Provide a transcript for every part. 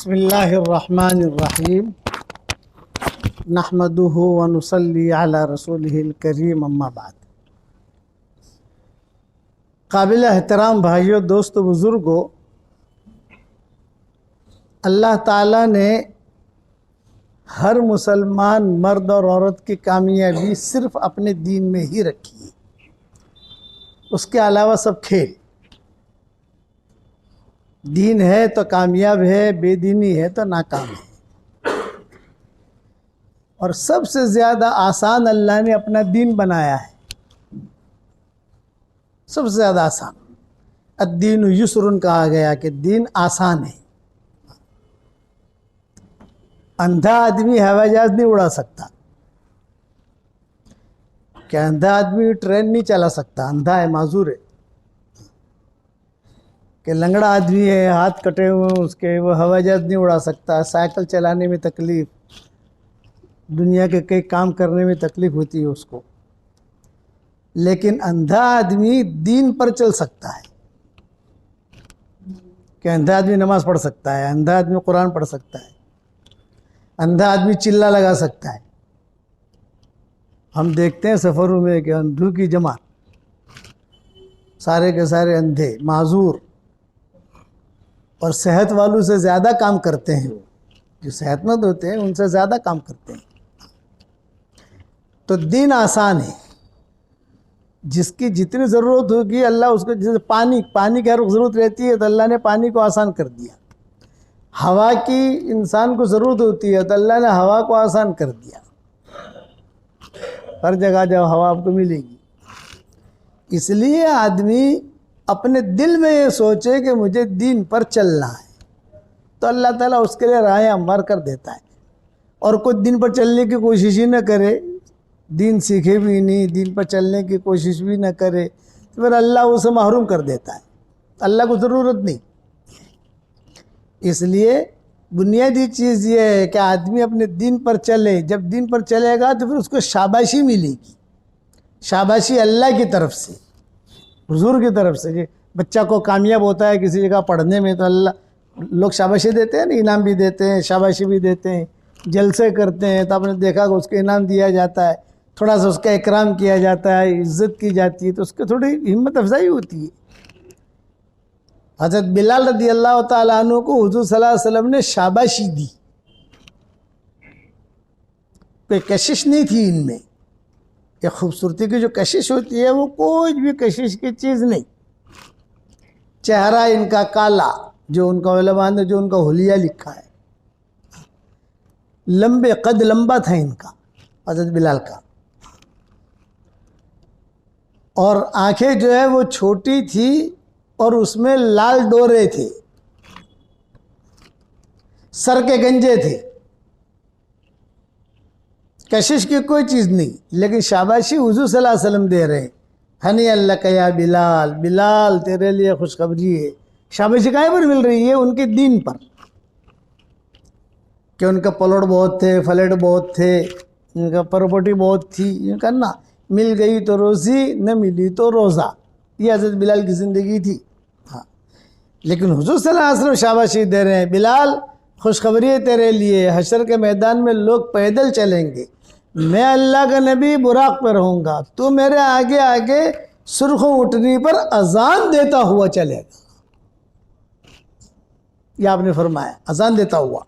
बिस्मिल्लाहिर्रहमानिर्रहीम नहमदुहु व नुसल्ली अला रसूलिहिल करीम अम्मा बाद। काबिल एहतराम भाइयों, दोस्तों, बुज़ुर्गों, अल्लाह ताला ने हर मुसलमान मर्द और औरत की कामयाबी सिर्फ़ अपने दीन में ही रखी है। उसके अलावा सब खेल। दीन है तो कामयाब है, बेदीनी है तो नाकाम है। और सबसे ज़्यादा आसान अल्लाह ने अपना दीन बनाया है। सबसे ज़्यादा आसान अद्दीन युसरुन कहा गया कि दीन आसान है। अंधा आदमी हवाई जहाज नहीं उड़ा सकता, क्या अंधा आदमी ट्रेन नहीं चला सकता? अंधा है, माजूर है। कि लंगड़ा आदमी है, हाथ कटे हुए हैं उसके, वो हवाई जहाज नहीं उड़ा सकता। साइकिल चलाने में तकलीफ़, दुनिया के कई काम करने में तकलीफ़ होती है उसको। लेकिन अंधा आदमी दीन पर चल सकता है। कि अंधा आदमी नमाज़ पढ़ सकता है, अंधा आदमी कुरान पढ़ सकता है, अंधा आदमी चिल्ला लगा सकता है। हम देखते हैं सफ़रों में कि अंधों की जमात, सारे के सारे अंधे, माजूर, और सेहत वालों से ज़्यादा काम करते हैं। वो जो सेहतमंद होते हैं उनसे ज़्यादा काम करते हैं। तो दीन आसान है। जिसकी जितनी ज़रूरत होगी अल्लाह उसको, जैसे पानी की हर ज़रूरत रहती है तो अल्लाह ने पानी को आसान कर दिया। हवा की इंसान को ज़रूरत होती है तो अल्लाह ने हवा को आसान कर दिया। हर जगह जाओ हवा आपको मिलेगी। इसलिए आदमी अपने दिल में ये सोचे कि मुझे दीन पर चलना है तो अल्लाह ताला उसके लिए राहें हमवार कर देता है। और कोई दीन पर चलने की कोशिश ही न करे, दीन सीखे भी नहीं, दीन पर चलने की कोशिश भी न करे, तो फिर अल्लाह उसे महरूम कर देता है। अल्लाह को ज़रूरत नहीं। इसलिए बुनियादी चीज़ ये है कि आदमी अपने दीन पर चले। जब दीन पर चलेगा तो फिर उसको शाबाशी मिलेगी। शाबाशी अल्लाह की तरफ से, हुजूर की तरफ से। बच्चा को कामयाब होता है किसी जगह पढ़ने में तो अल्लाह लोग शाबाशी देते हैं ना, इनाम भी देते हैं, शाबाशी भी देते हैं। जलसे करते हैं तो आपने देखा कि उसको इनाम दिया जाता है, थोड़ा सा उसका इकराम किया जाता है, इज़्ज़त की जाती है, तो उसकी थोड़ी हिम्मत अफजाई होती है। हज़रत बिलाल रदी अल्लाह ताला अन्हु को हुज़ूर सल्लल्लाहु अलैहि वसल्लम ने शाबाशी दी। कोई कशिश नहीं थी इनमें। ये खूबसूरती की जो कशिश होती है वो कोई भी कशिश की चीज़ नहीं। चेहरा इनका काला, जो उनका उलमा ने जो उनका हुलिया लिखा है, लंबे कद लंबा था इनका, हज़रत बिलाल का। और आंखें जो है वो छोटी थी और उसमें लाल डोरे थे, सर के गंजे थे। कशिश की कोई चीज़ नहीं। लेकिन शाबाशी हुज़ूर सल्लल्लाहु अलैहि वसल्लम दे रहे हैं। हनी अल्लाह का या बिलाल, बिलाल तेरे लिए खुशखबरी है। शाबाशी काहे पर मिल रही है? उनके दीन पर। कि उनका पलड़ बहुत थे, फ्लैट बहुत थे, उनका प्रॉपर्टी बहुत थी, इनका ना मिल गई तो रोज़ी, न मिली तो रोज़ा। ये हज़रत बिलाल की ज़िंदगी थी। हाँ, लेकिन हुज़ूर सल्लल्लाहु अलैहि वसल्लम शाबाशी दे रहे हैं, बिलाल खुशखबरी है तेरे लिए, हशर के मैदान में लोग पैदल चलेंगे, मैं अल्लाह का नबी बुराक पर रहूँगा, तो मेरे आगे आगे सुर्ख उठनी पर अजान देता हुआ चलेगा। ये आपने फरमाया, अजान देता हुआ।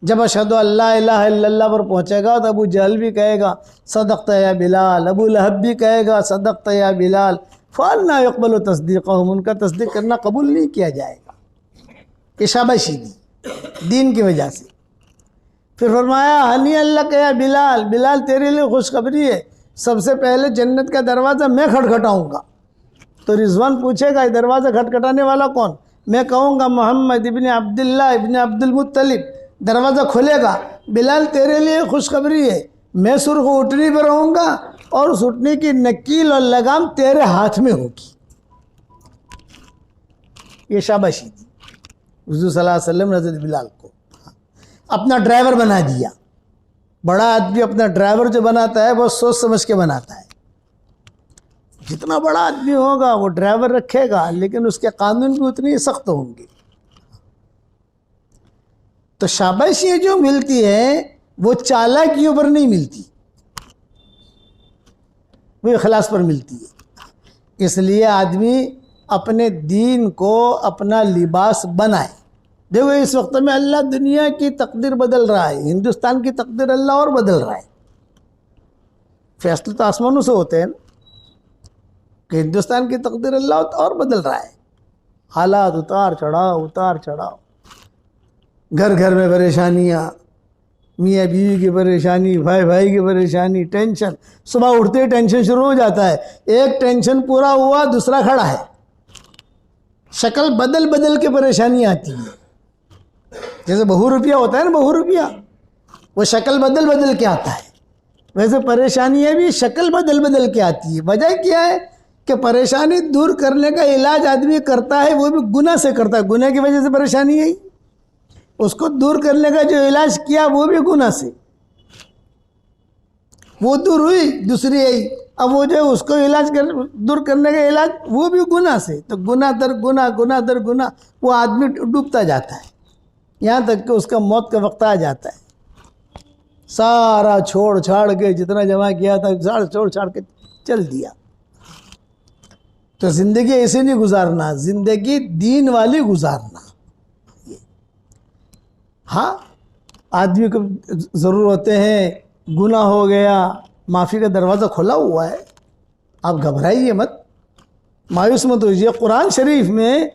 जब अशहदु अल्ला इलाहा इल्लल्लाह पर पहुँचेगा तो अबू जहल भी कहेगा सदक़्ता या बिलाल, अबू लहब भी कहेगा सदक़्ता या बिलाल, फ़अन्ना युक़बलु तस्दीक़हुम, उनका तस्दीक करना कबूल नहीं किया जाएगा। ये शाबाशी दी दीन की वजह से। फिर फरमाया हनी अल्लाह का या बिलाल, बिलाल तेरे लिए खुशखबरी है, सबसे पहले जन्नत का दरवाज़ा मैं खटखटाऊँगा। तो रिजवान पूछेगा दरवाज़ा खटखटाने वाला कौन? मैं कहूँगा मोहम्मद इब्न अब्दुल्लाह इब्न अब्दुल मुत्तलिब। दरवाज़ा खोलेगा, बिलाल तेरे लिए खुशखबरी है, मैं सुर्ख उठनी पर रहूँगा और उस उठनी की नकील और लगाम तेरे हाथ में होगी। ये शाबाशी दी हुज़ूर सल्लल्लाहु अलैहि वसल्लम ने हज़रत बिलाल को अपना ड्राइवर बना दिया। बड़ा आदमी अपना ड्राइवर जो बनाता है वो सोच समझ के बनाता है। जितना बड़ा आदमी होगा वो ड्राइवर रखेगा, लेकिन उसके कानून भी उतने ही सख्त होंगे। तो शाबाशी जो मिलती है वो चालाकियों पर नहीं मिलती, वो इखलास पर मिलती है। इसलिए आदमी अपने दीन को अपना लिबास बनाए। देखो इस वक्त में अल्लाह दुनिया की तकदीर बदल रहा है, हिंदुस्तान की तकदीर अल्लाह और बदल रहा है। फैसले तो आसमानों से होते हैं ना, कि हिंदुस्तान की तकदीर अल्लाह और बदल रहा है। हालात उतार चढ़ाव, घर घर में परेशानियाँ, मियाँ बीवी की परेशानी, भाई भाई की परेशानी, टेंशन। सुबह उठते ही टेंशन शुरू हो जाता है, एक टेंशन पूरा हुआ दूसरा खड़ा है। शक्ल बदल बदल के परेशानी आती है। जैसे बहु रुपया होता है ना, बहु रुपया, वो शक्ल बदल बदल के आता है, वैसे परेशानियाँ भी शक्ल बदल बदल के आती है। वजह क्या है कि परेशानी दूर करने का इलाज आदमी करता है, वो भी गुनाह से करता है। गुनाह की वजह से परेशानी आई, उसको दूर करने का जो इलाज किया वो भी गुनाह से, वो दूर हुई, दूसरी आई। अब वो जो उसको दूर करने का इलाज वो भी गुनाह से। तो गुनाह दर गुनाह वो आदमी डूबता जाता है, यहाँ तक कि उसका मौत का वक्त आ जाता है। सारा छोड़ छाड़ के जितना जमा किया था सारा छोड़ छाड़ के चल दिया। तो ज़िंदगी ऐसे नहीं गुजारना, ज़िंदगी दीन वाली गुजारना। हाँ, आदमी को ज़रूर होते हैं, गुनाह हो गया, माफ़ी का दरवाज़ा खुला हुआ है, आप घबराइए मत, मायूस मत होइए। कुरान शरीफ में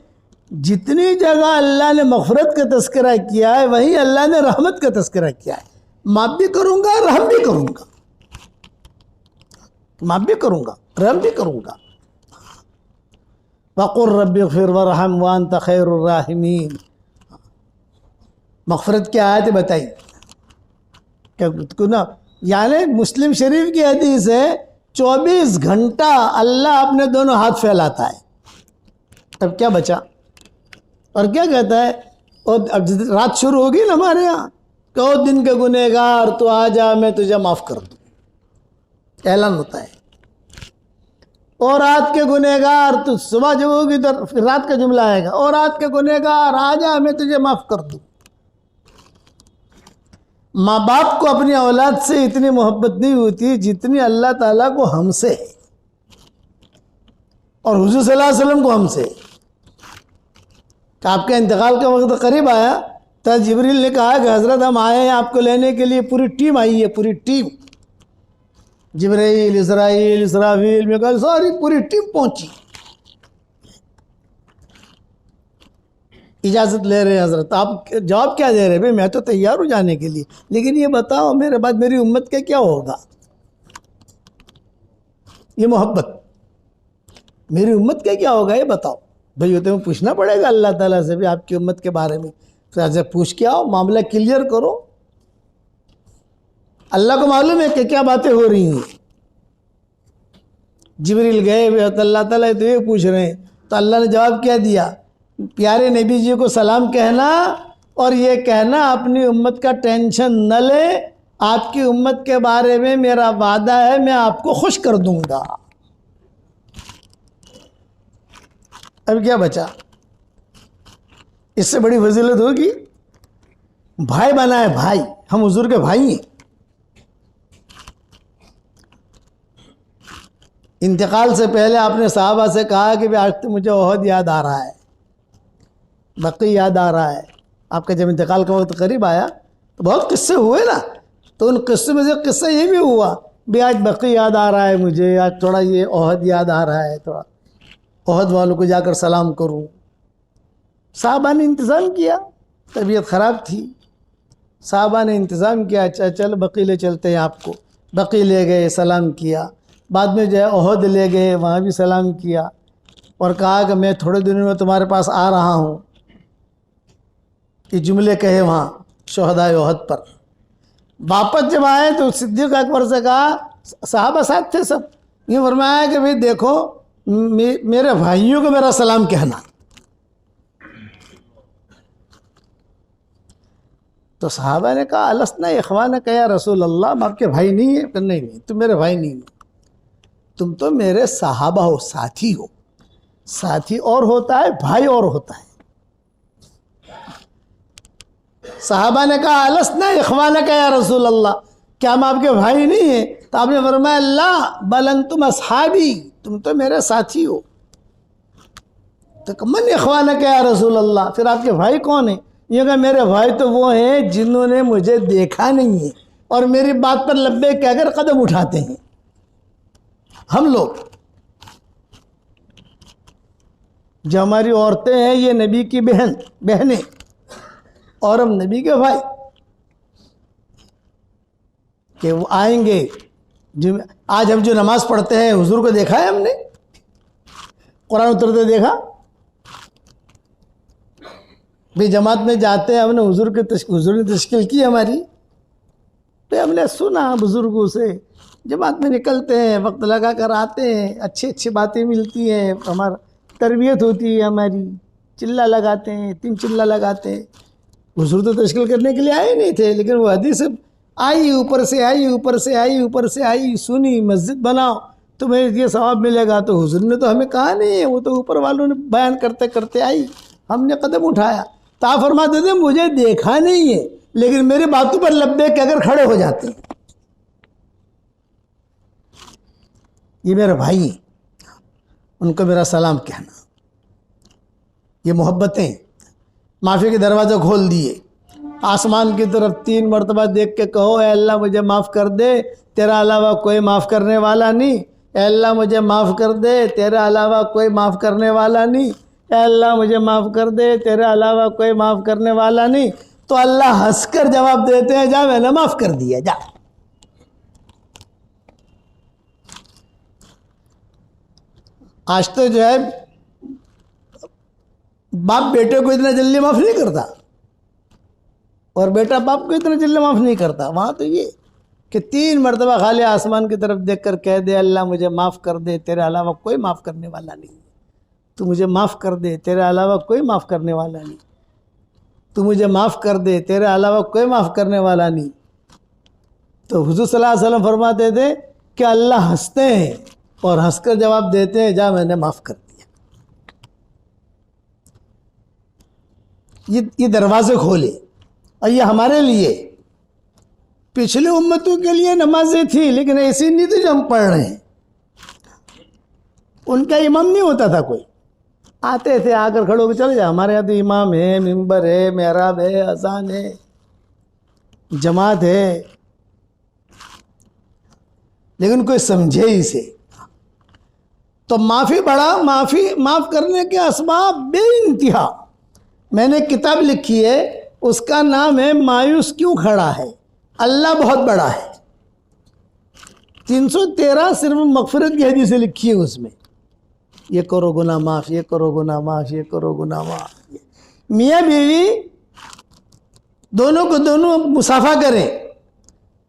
जितनी जगह अल्लाह ने मग़फ़िरत का तज़किरा किया है, वहीं अल्लाह ने रहमत का तज़किरा किया है। माफ़ भी करूँगा, रहम भी करूँगा, माफ़ भी करूँगा, रहम भी करूँगा। वक़ुर रब्बि ग़फ़िर वरहम व अंत खैरुर राहिमीन। मग़फ़िरत की आयत बताई क्या ना, यानी मुस्लिम शरीफ की हदीस है, 24 घंटा अल्लाह अपने दोनों हाथ फैलाता है। तब क्या बचा? और क्या कहता है? और अब रात शुरू होगी ना हमारे यहाँ, कहो दिन के गुनहगार तो आ जा, मैं तुझे माफ़ कर दूँ, ऐलान होता है। और रात के गुनहगार, तो सुबह जब होगी तो फिर रात का जुमला आएगा, और रात के गुनहगार आ जा, मैं तुझे माफ़ कर दूँ। माँ बाप को अपनी औलाद से इतनी मोहब्बत नहीं होती जितनी अल्लाह ताला को हमसे है, और हुजूर सल्लल्लाहु अलैहि वसल्लम को हमसे। आपके इंतकाल का वक्त करीब आया तो जिब्रील ने कहा कि हज़रत हम आए हैं आपको लेने के लिए, पूरी टीम आई है, पूरी टीम। जिब्राइल, इस्राईल, इसराफील, मिकाईल, सारी पूरी टीम पहुंची। इजाज़त ले रहे हैं हज़रत, आप जवाब क्या दे रहे हैं? भाई मैं तो तैयार हूँ जाने के लिए, लेकिन ये बताओ मेरे बाद मेरी उम्मत का क्या होगा? ये मोहब्बत, मेरी उम्मत का क्या होगा ये बताओ। भाई ये तो पूछना पड़ेगा अल्लाह ताला से भी आपकी उम्मत के बारे में, तो ऐसे पूछ के आओ, मामला क्लियर करो। अल्लाह को मालूम है कि क्या बातें हो रही हैं। जिब्रील गए, अल्लाह ताला तो ये पूछ रहे हैं, तो अल्लाह ने जवाब क्या दिया? प्यारे नबी जी को सलाम कहना और ये कहना अपनी उम्मत का टेंशन न ले, आपकी उम्मत के बारे में मेरा वादा है, मैं आपको खुश कर दूंगा। अब क्या बचा? इससे बड़ी फजीलत होगी? भाई बना है, भाई, हम हुजूर के भाई हैं। इंतकाल से पहले आपने साहबा से कहा कि आज तो मुझे ओहद याद आ रहा है, बकी याद आ रहा है। आपका जब इंतकाल का वक्त करीब आया तो बहुत किस्से हुए ना, तो उन किस्सों में से किस्सा ये भी हुआ भी आज बकी याद आ रहा है मुझे, आज थोड़ा ये ओहद याद आ रहा है, थोड़ा ओहद वालों को जाकर सलाम करूं। साहबा ने इंतज़ाम किया, तबीयत ख़राब थी, साहबा ने इंतज़ाम किया, अच्छा चल बकी ले चलते हैं आपको। बकी ले गए, सलाम किया। बाद में जो है ओहद ले गए, वहाँ भी सलाम किया और कहा कि मैं थोड़े दिनों में तुम्हारे पास आ रहा हूँ। ये जुमले कहे वहाँ शोहदाए ओहद पर। वापस जब आए तो सिद्दीक़ अकबर से कहा, साहबा साथ थे सब, ये फरमाया कि भाई देखो मेरे भाइयों को मेरा सलाम कहना। तो साहबा ने कहा, अलस्ना इख़वान का या रसूल अल्लाह, हम आपके भाई नहीं है? नहीं नहीं, तुम मेरे भाई नहीं हो, तुम तो मेरे साहबा हो, साथी हो। साथी और होता है, भाई और होता है। सहाबा ने कहा अलस्ना इख्वानका या रसूल अल्लाह, क्या हम आपके भाई नहीं हैं? तो आपने फरमाया ला बल अंतुम अस्हाबी, तुम तो मेरे साथी हो। तो मन इख्वानका या रसूल अल्लाह, फिर आपके भाई कौन है? ये कहा मेरे भाई तो वो हैं जिन्होंने मुझे देखा नहीं है और मेरी बात पर लब्बे कहकर कदम उठाते हैं। हम लोग जो हमारी औरतें हैं ये नबी की बहनें और हम नबी के भाई, कि वो आएंगे। जो आज हम जो नमाज पढ़ते हैं हुजूर को देखा है हमने, कुरान उतरते देखा भी, जमात में जाते हैं हमने हुजूर ने तश्कील की हमारी, तो हमने सुना बुजुर्गों से, जमात में निकलते हैं वक्त लगा कर आते हैं, अच्छी अच्छी बातें मिलती हैं, हमारा तरबियत होती है हमारी, चिल्ला लगाते हैं, 3 चिल्ला लगाते हैं। हुजूर तो तश्कील करने के लिए आए नहीं थे, लेकिन वो हदीस आई, ऊपर से आई, ऊपर से आई, ऊपर से आई, सुनी, मस्जिद बनाओ तुम्हें ये सवाब मिलेगा। तो हुजूर ने तो हमें कहा नहीं है, वो तो ऊपर वालों ने बयान करते करते आई, हमने कदम उठाया। तो आप फरमाते थे मुझे देखा नहीं है, लेकिन मेरी बातों पर लब्बे कहकर खड़े हो जाते हैं। ये मेरे भाई, उनको मेरा सलाम कहना। ये मोहब्बतें, माफ़ी के दरवाजे खोल दिए, आसमान की तरफ 3 मरतबा देख के कहो ए अल्लाह मुझे माफ़ कर दे, तेरा अलावा कोई माफ़ करने वाला नहीं। ए अल्लाह मुझे माफ़ कर दे, तेरा अलावा कोई माफ़ करने वाला नहीं। ए अल्लाह मुझे माफ़ कर दे, तेरा अलावा कोई माफ़ करने वाला नहीं। तो अल्लाह हंसकर जवाब देते हैं जा मैंने माफ़ कर दिया, जा। आज तो जो है बाप बेटे को इतना जल्दी माफ़ नहीं करता और बेटा बाप को इतना जल्दी माफ़ नहीं करता। वहाँ तो ये कि 3 मरतबा खाली आसमान की तरफ देखकर कह दे अल्लाह मुझे माफ़ कर दे, तेरे अलावा कोई माफ़ करने वाला नहीं। तू मुझे माफ़ कर दे, तेरे अलावा कोई माफ़ करने वाला नहीं। तू मुझे माफ़ कर दे, तेरे अलावा कोई माफ़ करने वाला नहीं। तो हुज़ूर सल्लल्लाहु अलैहि वसल्लम फरमाते थे कि अल्लाह हंसते हैं और हंसकर जवाब देते हैं जा मैंने माफ़ कर दिया। ये दरवाजे खोले और ये हमारे लिए, पिछले उम्मतों के लिए नमाजें थी, लेकिन ऐसी नहीं थी जो हम पढ़ रहे हैं। उनका इमाम नहीं होता था कोई, आते थे आकर खड़े होकर चले जाए। हमारे यहाँ तो इमाम है, मिंबर है, मेहराब है, अजान है, जमात है, लेकिन कोई समझे इसे। तो माफ़ी बड़ा, माफ़ करने के असबाब बेइंतहा। मैंने किताब लिखी है, उसका नाम है मायूस क्यों खड़ा है, अल्लाह बहुत बड़ा है। 313 सिर्फ मगफिरत की हदीसें लिखी है उसमें, ये करो गुनाह माफ़, ये करो गुनाह माफ़, ये करो गुनाह माफ़। मियाँ बीवी दोनों को दोनों मुसाफा करें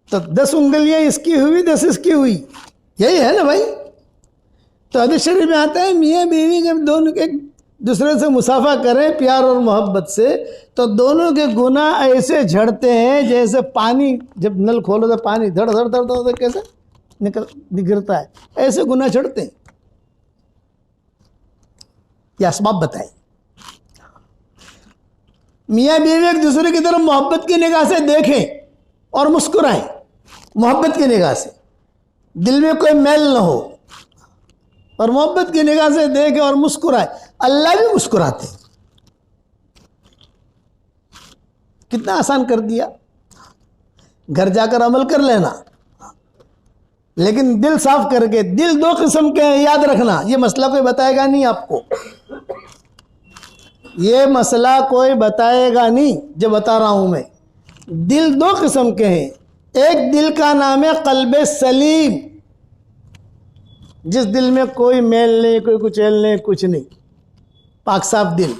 तो 10 उंगलियाँ इसकी हुई, 10 इसकी हुई, यही है ना भाई। तो हदीस शरीफ में आता है मियाँ बीवी जब दोनों एक दूसरे से मुसाफा करें प्यार और मोहब्बत से, तो दोनों के गुनाह ऐसे झड़ते हैं जैसे पानी, जब नल खोलो तो पानी धड़ धड़ धड़ धड़ कैसे गिरता है, ऐसे गुनाह झड़ते हैं। ये असबाब बताए। मियाँ बीवी एक दूसरे की तरफ मोहब्बत की निगाह से देखें और मुस्कुराएं, मोहब्बत की निगाह से, दिल में कोई मैल ना हो, और मोहब्बत की निगाह से देखे और मुस्कुराए। अल्लाह भी मुस्कुराते। कितना आसान कर दिया। घर जाकर अमल कर लेना, लेकिन दिल साफ करके। दिल 2 किस्म के हैं, याद रखना। ये मसला कोई बताएगा नहीं आपको, ये मसला कोई बताएगा नहीं जो बता रहा हूं मैं। दिल 2 किस्म के हैं। एक दिल का नाम है कल्बे सलीम, जिस दिल में कोई मेल नहीं, कोई कुचैल नहीं, कुछ नहीं, पाक साफ दिल,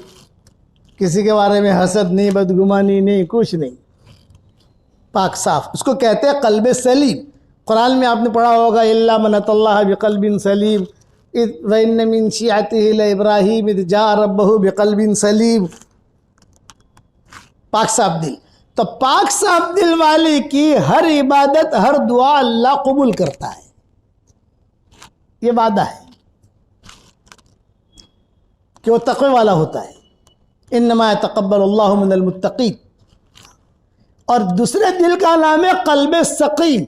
किसी के बारे में हसद नहीं, बदगुमानी नहीं, कुछ नहीं, पाक साफ, उसको कहते हैं कल्बे सलीम। कुरान में आपने पढ़ा होगा इल्ला मन अतल्लाह बिक़ल्बिन सलीम व इन्न मिन शिअतिही लइब्राहीम इज़ जा रब्बहु बिक़ल्बिन सलीम। पाक साफ दिल। तो पाक साफ दिल वाले की हर इबादत, हर दुआ अल्लाह कबूल करता है, ये वादा है कि वो तक़वे वाला होता है। इन्नमा यतक़ब्बलुल्लाहु मिनल मुत्तक़ीन। और दूसरे दिल का नाम है कल्बे सकीम,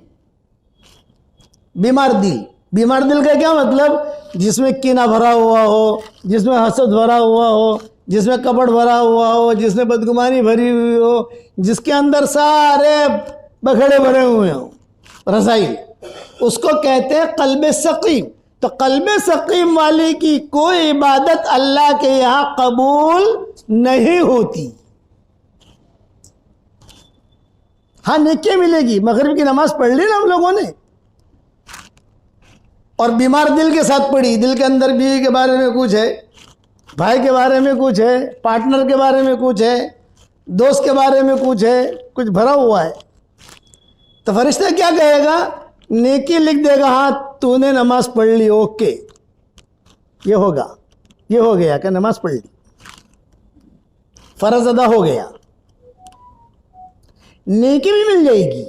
बीमार दिल। बीमार दिल का क्या मतलब? जिसमें कीना भरा हुआ हो, जिसमें हसद भरा हुआ हो, जिसमें कपट भरा हुआ हो, जिसमें बदगुमानी भरी हुई हो, जिसके अंदर सारे बखड़े भरे हुए हो, रज़ाइल, उसको कहते हैं कल्बे सकीम। तो कल्बे सकीम वाले की कोई इबादत अल्लाह के यहाँ कबूल नहीं होती। हाँ, नेकी मिलेगी। मगरिब की नमाज पढ़ ली ना हम लोगों ने, और बीमार दिल के साथ पढ़ी, दिल के अंदर बीवी के बारे में कुछ है, भाई के बारे में कुछ है, पार्टनर के बारे में कुछ है, दोस्त के बारे में कुछ है, कुछ भरा हुआ है, तो फरिश्ता क्या कहेगा? नेकी लिख देगा, हाँ तूने नमाज पढ़ ली, ओके, ये होगा, ये हो गया कि नमाज पढ़ ली, फर्ज अदा हो गया। नेकी भी मिल जाएगी,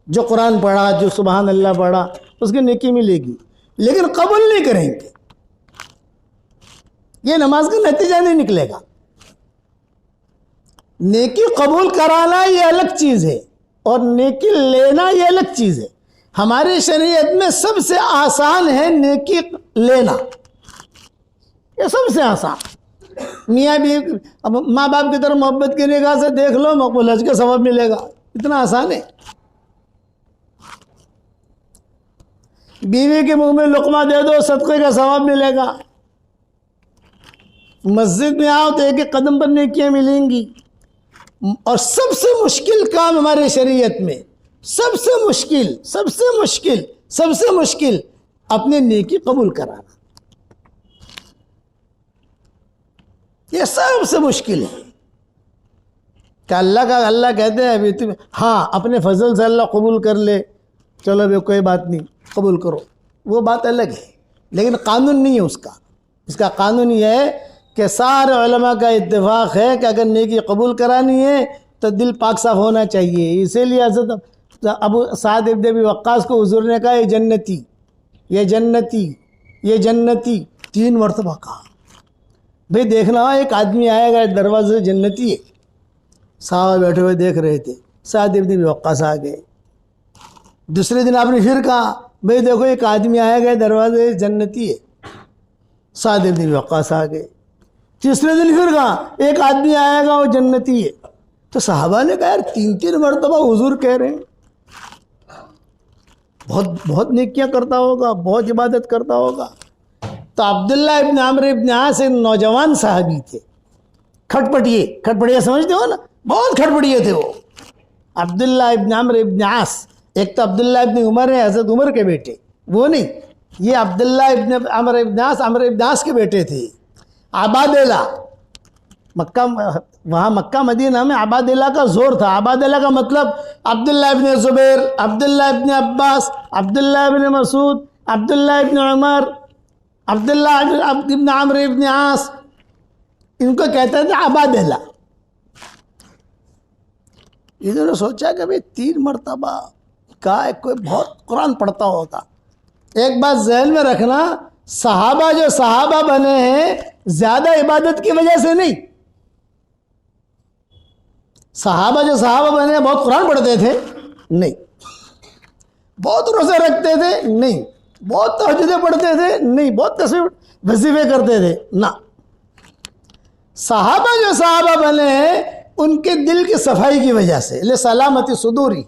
जो कुरान पढ़ा, जो सुबहान अल्लाह पढ़ा, उसकी नेकी मिलेगी, लेकिन कबूल नहीं करेंगे। ये नमाज का नतीजा नहीं निकलेगा। नेकी कबूल कराना ये अलग चीज़ है, और नेकी लेना ये अलग चीज़ है। हमारी शरीयत में सबसे आसान है नेकी लेना, ये सबसे आसान। मियाँ भी अब माँ बाप की तरफ मोहब्बत की निगाह से देख लो, मकबूल हज का सवाब मिलेगा, इतना आसान है। बीवी के मुंह में लुकमा दे दो, सदक़े का सवाब मिलेगा। मस्जिद में आओ तो एक एक कदम पर नेकियां मिलेंगी। और सबसे मुश्किल काम हमारे शरीयत में, सबसे मुश्किल, सबसे मुश्किल, सबसे मुश्किल अपने नेकी कबूल कराना, ये सबसे मुश्किल है। कि अल्लाह कहते हैं अभी तुम, हाँ अपने फजल से अल्लाह कबूल कर ले, चलो भाई कोई बात नहीं, कबूल करो, वो बात अलग है, लेकिन कानून नहीं है उसका। इसका कानून ये है कि सारे उलमा का इत्तेफाक है कि अगर नेकी कबूल करानी है तो दिल पाक साफ होना चाहिए। इसीलिए हज़रत अबू साद इब्न अबी वक्कास को हुज़ूर ने कहा, ये जन्नती, ये जन्नती, ये जन्नती, 3 मरतबा कहा। भाई देखना, एक आदमी आएगा दरवाजे से, जन्नती है। साहब बैठे हुए देख रहे थे, साद इब्न अबी वक्कास आ गए। दूसरे दिन आपने फिर कहा, भाई देखो एक आदमी आएगा दरवाजे से, जन्नती है। साद इब्न अबी वक्कास आ गए। तीसरे दिन फिर कहा, एक आदमी आएगा वो जन्नती है। तो साहबा ने कहा, यार 3-3 मरतबा हुजूर कह रहे हैं, बहुत बहुत नेकियां करता होगा, बहुत इबादत करता होगा। तो अब्दुल्ला इब्न अमर इब्न आस एक नौजवान साहबी थे, खटपटिए समझते हो ना, बहुत खटपटिए थे वो। अब्दुल्ला इब्न अमर इब्न आस, एक तो अब्दुल्ला इब्न उमर है, हज़रत उमर के बेटे, वो नहीं, ये अब्दुल्ला इब्न अमर इब्न आस के बेटे थे। आबादेला, मक्का, वहाँ मक्का मदीना में आबादेला का जोर था। आबादेला का मतलब अब्दुल्ला इब्न ज़ुबैर, अब्दुल्ला इब्न अब्बास, अब्दुल्ला इब्न मसूद, अब्दुल्ला इब्न उमर, अब्दुल्ला इब्न अमर इब्न आस, इनको कहते थे आबादेला। इन्होंने सोचा कि भाई 3 मरतबा का कोई बहुत कुरान पढ़ता होगा। एक बात जहन में रखना, सहाबा जो सहाबा बने हैं ज़्यादा इबादत की वजह से नहीं। सहाबा जो सहाबा बने बहुत कुरान पढ़ते थे नहीं, बहुत रोज़े रखते थे नहीं, बहुत तहज्जुदें पढ़ते थे नहीं, बहुत तस्वीर वजीफे करते थे ना। सहाबा जो सहाबा बने हैं उनके दिल की सफाई की वजह से, ले सलामती सुदूरी,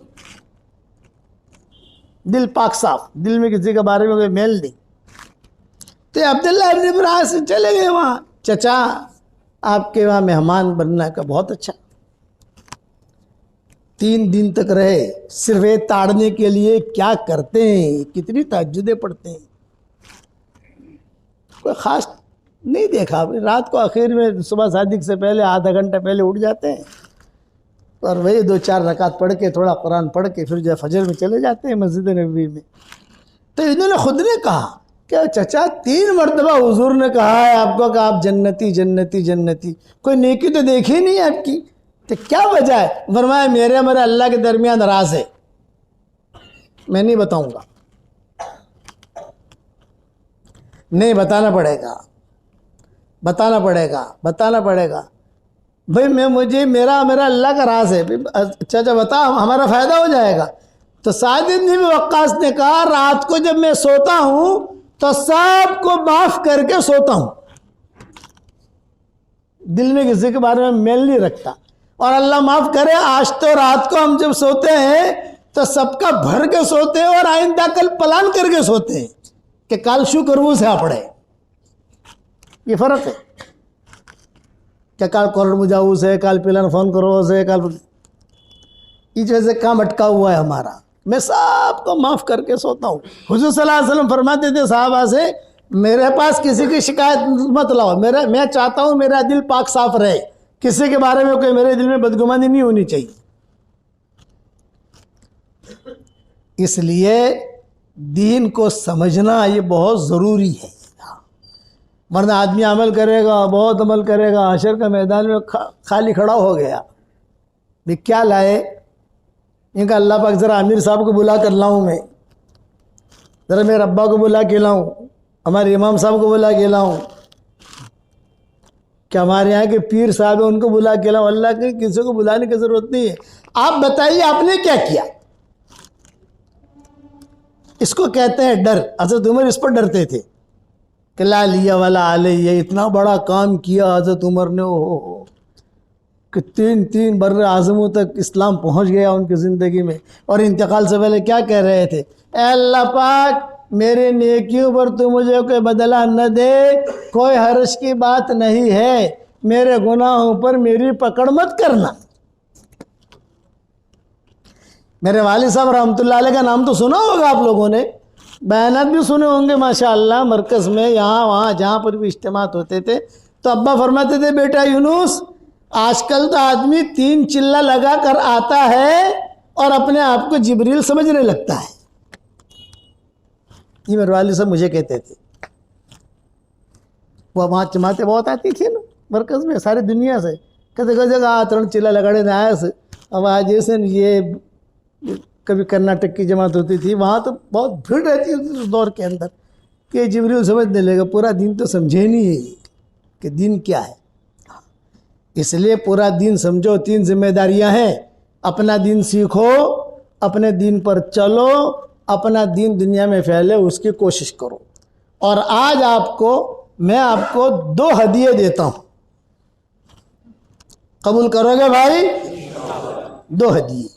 दिल पाक साफ, दिल में किसी के बारे में कोई मेल नहीं। तो अब्दुल्ला इब्न अब्बास चले गए वहाँ, चचा आपके वहाँ मेहमान बनना का, बहुत अच्छा। 3 दिन तक रहे, सिर्फ ये ताड़ने के लिए क्या करते हैं, कितनी तहज्जुदें पढ़ते हैं, कोई ख़ास नहीं देखा। रात को आखिर में सुबह सादिक से पहले आधा घंटा पहले उठ जाते हैं और वही 2-4 रकात पढ़ के, थोड़ा कुरान पढ़ के फिर जो फजर में चले जाते हैं मस्जिद नबवी में। तो इन्होंने खुद ने कहा कि चचा 3 मरतबा हुजूर ने कहा है आपको कि आप जन्नती जन्नती जन्नती, कोई नेकी तो देखी नहीं है आपकी, तो क्या वजह है? फरमाया मेरे अल्लाह के दरमियान राज है, मैं नहीं बताऊंगा, नहीं बताना पड़ेगा, बताना पड़ेगा, बताना पड़ेगा। भाई मैं मुझे मेरा अल्लाह का राज है। अच्छा अच्छा बता, हमारा फ़ायदा हो जाएगा। तो साद इब्न अबी वक्कास ने कहा, रात को जब मैं सोता हूँ तो सबको माफ़ करके सोता हूँ, दिल में किसी के बारे में मेल नहीं रखता। और अल्लाह माफ़ करे, आज तो रात को हम जब सोते हैं तो सबका भर के सोते हैं और आइंदा कल प्लान करके सोते हैं कि कल शू करवू से आपड़े। ये फ़र्क है क्या काल कोर्ट में जाऊ से, काल पिलान फ़ोन करो से, काल इस वजह से काम अटका हुआ है हमारा। मैं सबको माफ़ करके सोता हूँ। हुज़ूर सल्लल्लाहु अलैहि वसल्लम फरमाते थे साहबा से, मेरे पास किसी की शिकायत मत लाओ, मैं चाहता हूँ मेरा दिल पाक साफ रहे, किसी के बारे में कोई मेरे दिल में बदगुमानी नहीं होनी चाहिए। इसलिए दीन को समझना ये बहुत ज़रूरी है, वरना आदमी अमल करेगा, बहुत अमल करेगा, हशर का मैदान में खाली खड़ा हो गया। भाई क्या लाए? इनका अल्लाह पाक ज़रा आमिर साहब को बुला कर लाऊं, मैं ज़रा मेरे अब्बा को बुला के लाऊं, हमारे इमाम साहब को बुला के लाऊं, क्या हमारे यहाँ के पीर साहब है उनको बुला के लाऊं? अल्लाह के किसी को बुलाने की ज़रूरत नहीं है। आप बताइए आपने क्या किया? इसको कहते हैं डर। हज़रत उमर इस पर डरते थे कि ला लिया वाला आले, ये इतना बड़ा काम किया हज़रत उमर ने, हो कि तीन बर्र आज़मों तक इस्लाम पहुंच गया उनकी ज़िंदगी में। और इंतकाल से पहले क्या कह रहे थे? ऐ अल्लाह पाक, मेरे नेकियों पर तू मुझे कोई बदला न दे, कोई हर्ष की बात नहीं है, मेरे गुनाहों पर मेरी पकड़ मत करना। मेरे वालिद साहब रहमतुल्लाह अलैह का नाम तो सुना होगा आप लोगों ने, बयानात भी सुने होंगे माशाअल्लाह, मरकज़ में यहाँ वहाँ जहाँ पर भी इज्तिमात होते थे तो अब्बा फरमाते थे, बेटा यूनुस, आजकल तो आदमी 3 चिल्ला लगा कर आता है और अपने आप को जिब्रील समझने लगता है। ये मेरे वालिद साहब मुझे कहते थे। वह वहाँ जमातें बहुत आती थी ना मरकज़ में, सारी दुनिया से, कहते जगह 3 चिल्ला लगाड़े न आया से। अब आज जैसे ये कभी कर्नाटक की जमात होती थी, वहाँ तो बहुत भीड़ रहती थी उस दौर के अंदर कि जिब्रील समझने लगा, पूरा दिन तो समझे नहीं कि दिन क्या है। इसलिए पूरा दिन समझो, 3 जिम्मेदारियां हैं। अपना दिन सीखो, अपने दिन पर चलो, अपना दिन दुनिया में फैले उसकी कोशिश करो। और आज मैं आपको 2 हदिये देता हूँ, कबूल करोगे भाई? 2 हदिये।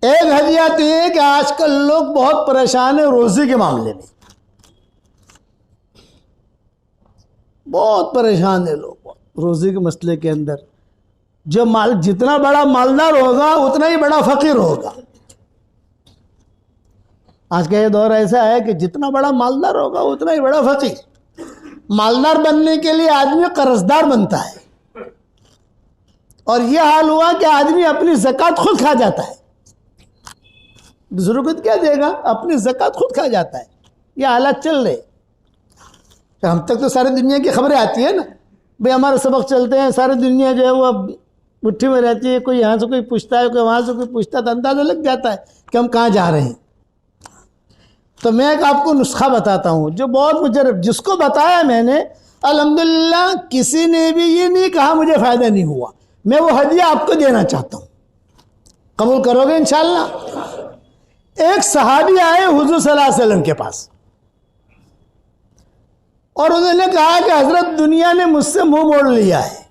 एक हदिया तो ये कि आजकल लोग बहुत परेशान है रोज़ी के मामले में, बहुत परेशान है लोग रोज़ी के मसले के अंदर। जो जितना बड़ा मालदार होगा उतना ही बड़ा फ़कीर होगा। आज का ये दौर ऐसा है कि जितना बड़ा मालदार होगा उतना ही बड़ा फ़कीर। मालदार बनने के लिए आदमी कर्जदार बनता है, और ये हाल हुआ कि आदमी अपनी ज़कात खुद खा जाता है। दूसरों को क्या देगा? अपनी ज़कात खुद खा जाता है। ये हालात चल रहे। तो हम तक तो सारी दुनिया की खबरें आती है ना भाई, हमारे सबक चलते हैं, सारी दुनिया जो है वो मुट्ठी में रहती है, कोई यहाँ से कोई पूछता है, कोई वहाँ से कोई पूछता है, तो अंदाज़ा लग जाता है कि हम कहाँ जा रहे हैं। तो मैं एक आपको नुस्खा बताता हूँ जो बहुत मुजरब, जिसको बताया मैंने अल्हम्दुलिल्लाह किसी ने भी ये नहीं कहा मुझे फ़ायदा नहीं हुआ। मैं वो हदिया आपको देना चाहता हूँ, कबूल करोगे इंशाअल्लाह? एक सहाबी आए हुजूर सल्लल्लाहु अलैहि वसल्लम के पास और उन्होंने कहा कि हजरत दुनिया ने मुझसे मुंह मोड़ लिया है,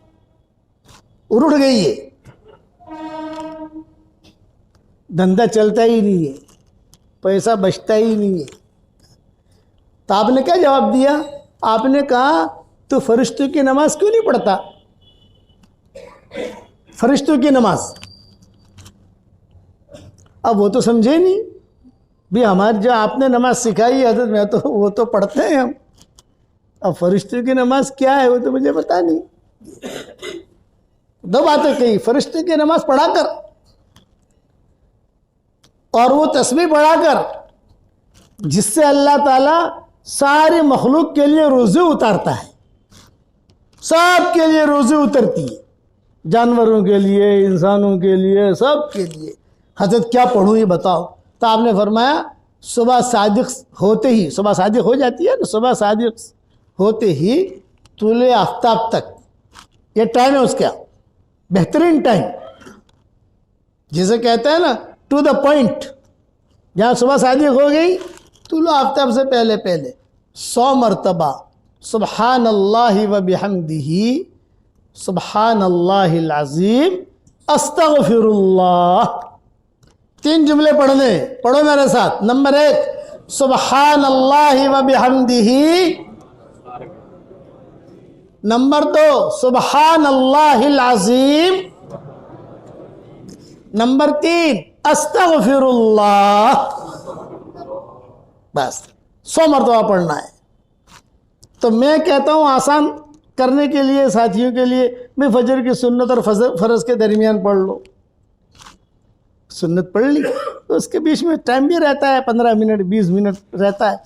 उड़ गई है, धंधा चलता ही नहीं है, पैसा बचता ही नहीं है। तो आपने क्या जवाब दिया? आपने कहा, तो फरिश्तों की नमाज क्यों नहीं पढ़ता? फरिश्तों की नमाज। अब वो तो समझे नहीं भी हमारी जो आपने नमाज सिखाई है हजरत, मैं तो वो तो पढ़ते हैं हम, अब फरिश्तों की नमाज क्या है वो तो मुझे पता नहीं। 2 बातें कही, फरिश्तों की नमाज पढ़ा कर और वो तस्बीह पढ़ा कर जिससे अल्लाह ताला सारी मखलूक के लिए रोज़ी उतारता है, सब के लिए रोज़ी उतरती है, जानवरों के लिए, इंसानों के लिए, सब के लिए। हजरत क्या पढ़ूँ ये बताओ? तो आपने फरमाया, सुबह सादिक होते ही, सुबह सादिक हो जाती है ना, सुबह सादिक होते ही तुले आफ्ताब तक ये टाइम है उसका, बेहतरीन टाइम, जिसे कहते हैं ना टू द पॉइंट। जहाँ सुबह शादी हो गई तुलू आफ्ताब से पहले पहले 100 मरतबा सुबहान अल्लाह व बिहम्दिही सुबहान अल्लाहिल अज़ीम अस्तगफिरुल्लाह। 3 जुमले पढ़ने, पढ़ो मेरे साथ। नंबर 1 सुबहान अल्लाह व बिहम्दिही, नंबर 2 सुबहान अल्लाहिल अज़ीम, नंबर 3 अस्तगफिरुल्लाह। बस 100 मरतबा पढ़ना है। तो मैं कहता हूँ आसान करने के लिए साथियों के लिए, मैं फजर की सुन्नत और फ़र्ज़ के दरमियान पढ़ लो। सुन्नत पढ़ ली तो उसके बीच में टाइम भी रहता है, 15 मिनट 20 मिनट रहता है,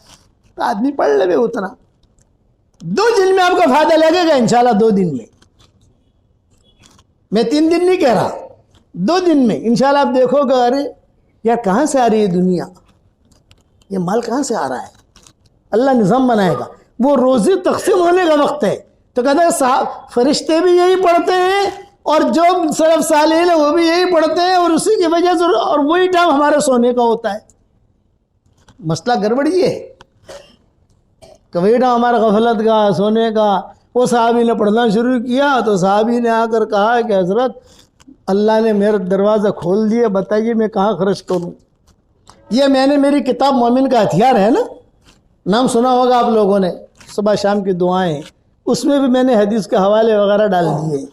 तो आदमी पढ़ ले भी उतना। 2 दिन में आपका फ़ायदा लगेगा इंशाल्लाह। 2 दिन में, मैं 3 दिन नहीं कह रहा, 2 दिन में इंशाल्लाह आप देखोगे अरे यार कहाँ से आ रही है दुनिया, ये माल कहाँ से आ रहा है। अल्लाह निज़ाम बनाएगा। वो रोज़ी तकसीम होने का वक्त है, तो कहते हैं साहब फरिश्ते भी यही पढ़ते हैं और जो सलफ सालेहीन है वो भी यही पढ़ते हैं, और उसी की वजह से और वही टाइम हमारे सोने का होता है। मसला गड़बड़ ये है कि वही टाइम हमारा गफलत का, सोने का। वो साहबी ने पढ़ना शुरू किया तो साहबी ने आकर कहा कि हज़रत अल्लाह ने मेरा दरवाज़ा खोल दिया, बताइए मैं कहाँ खर्च करूँ। ये मैंने मेरी किताब मोमिन का हथियार है ना, नाम सुना होगा आप लोगों ने, सुबह शाम की दुआएं, उसमें भी मैंने हदीस के हवाले वगैरह डाल दिए।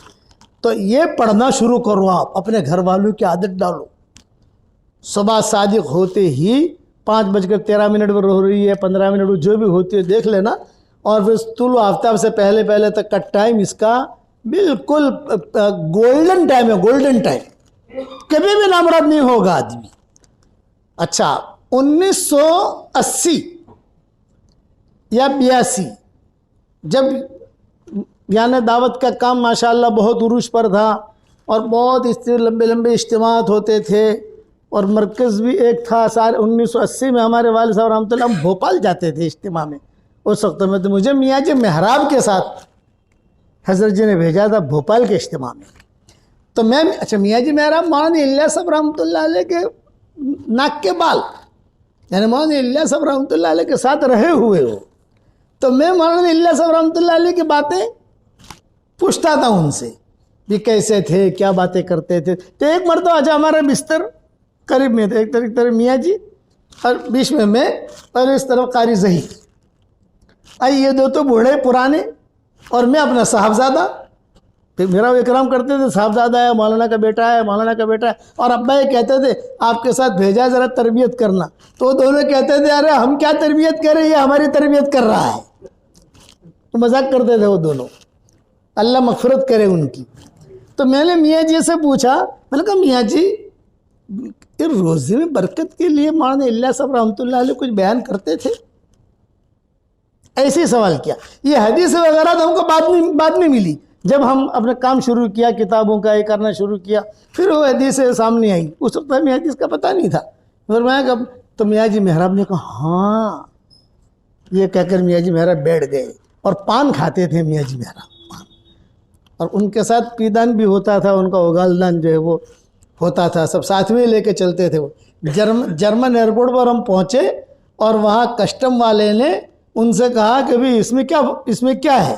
तो ये पढ़ना शुरू करो, आप अपने घर वालों की आदत डालो। सुबह सादिक होते ही 5:13 पर हो रही है, 15 मिनट जो भी होती है देख लेना, और फिर तुलू आफ्ताब से पहले पहले तक का टाइम इसका बिल्कुल गोल्डन टाइम है, गोल्डन टाइम। कभी भी नामराद नहीं होगा आदमी। अच्छा 1980 या 82 जब यानी दावत का काम माशाल्लाह बहुत उरूज पर था और बहुत इस लंबे लंबे इज्तिमात होते थे, और मरकज़ भी एक था। सारे 1980 में हमारे वालिद साहब रहमतुल्लाह हम भोपाल जाते थे इज्तिमा में। उस वक्त में तो मुझे मियाँ जी मेहराब के साथ हज़रत जी ने भेजा था भोपाल के इज्तिमा में। तो मैं, अच्छा मियाँ जी मेहराब मौलाना इलियास साहब रहमतुल्लाह अलैह के नाक के बाल, यानी मौलाना इलियास साहब रहमतुल्लाह अलैह के साथ रहे हुए हो। तो मैं मौलाना इलियास साहब रहमतुल्लाह अलैह की बातें पूछता था उनसे भी, कैसे थे, क्या बातें करते थे। तो एक मरतबा अच्छा हमारा बिस्तर करीब में था, एक तरफ मियाँ जी और बीच में मैं, और इस तरफ कारी ज़हीर। आई ये 2 तो बूढ़े पुराने और मैं अपना साहबजादा। फिर मेरा वो इकराम करते थे, साहबजादा है, मौलाना का बेटा है, मौलाना का बेटा है। और अब्बा ये कहते थे आपके साथ भेजा ज़रा तरबियत करना। तो वो दोनों कहते थे अरे हम क्या तरबियत करें, ये हमारी तरबियत कर रहा है। तो मजाक करते थे वो दोनों, अल्लाह मग़फ़िरत करे उनकी। तो मैंने मियाँ जी से पूछा, मैंने कहा मियाँ जी ये रोज़े में बरकत के लिए मौलाना इलियास साहब रहमतुल्लाह अलैह कुछ बयान करते थे? ऐसे ही सवाल किया। ये हदीस वगैरह तो हमको बाद में मिली, जब हम अपना काम शुरू किया, किताबों का ये करना शुरू किया, फिर वो हदीस सामने आई। उस वक्त हमें हदीस का पता नहीं था। फिर मैं कब तो मियाँ जी मेहराब ने कहा हाँ, ये कहकर मियाँ जी मेहराब बैठ गए और पान खाते थे मियाँ जी मेहराब, और उनके साथ पीदान भी होता था, उनका उगालदान जो है वो होता था, सब साथ में लेके चलते थे। वो जर्मन एयरपोर्ट पर हम पहुँचे और वहाँ कस्टम वाले ने उनसे कहा कि भाई इसमें क्या है।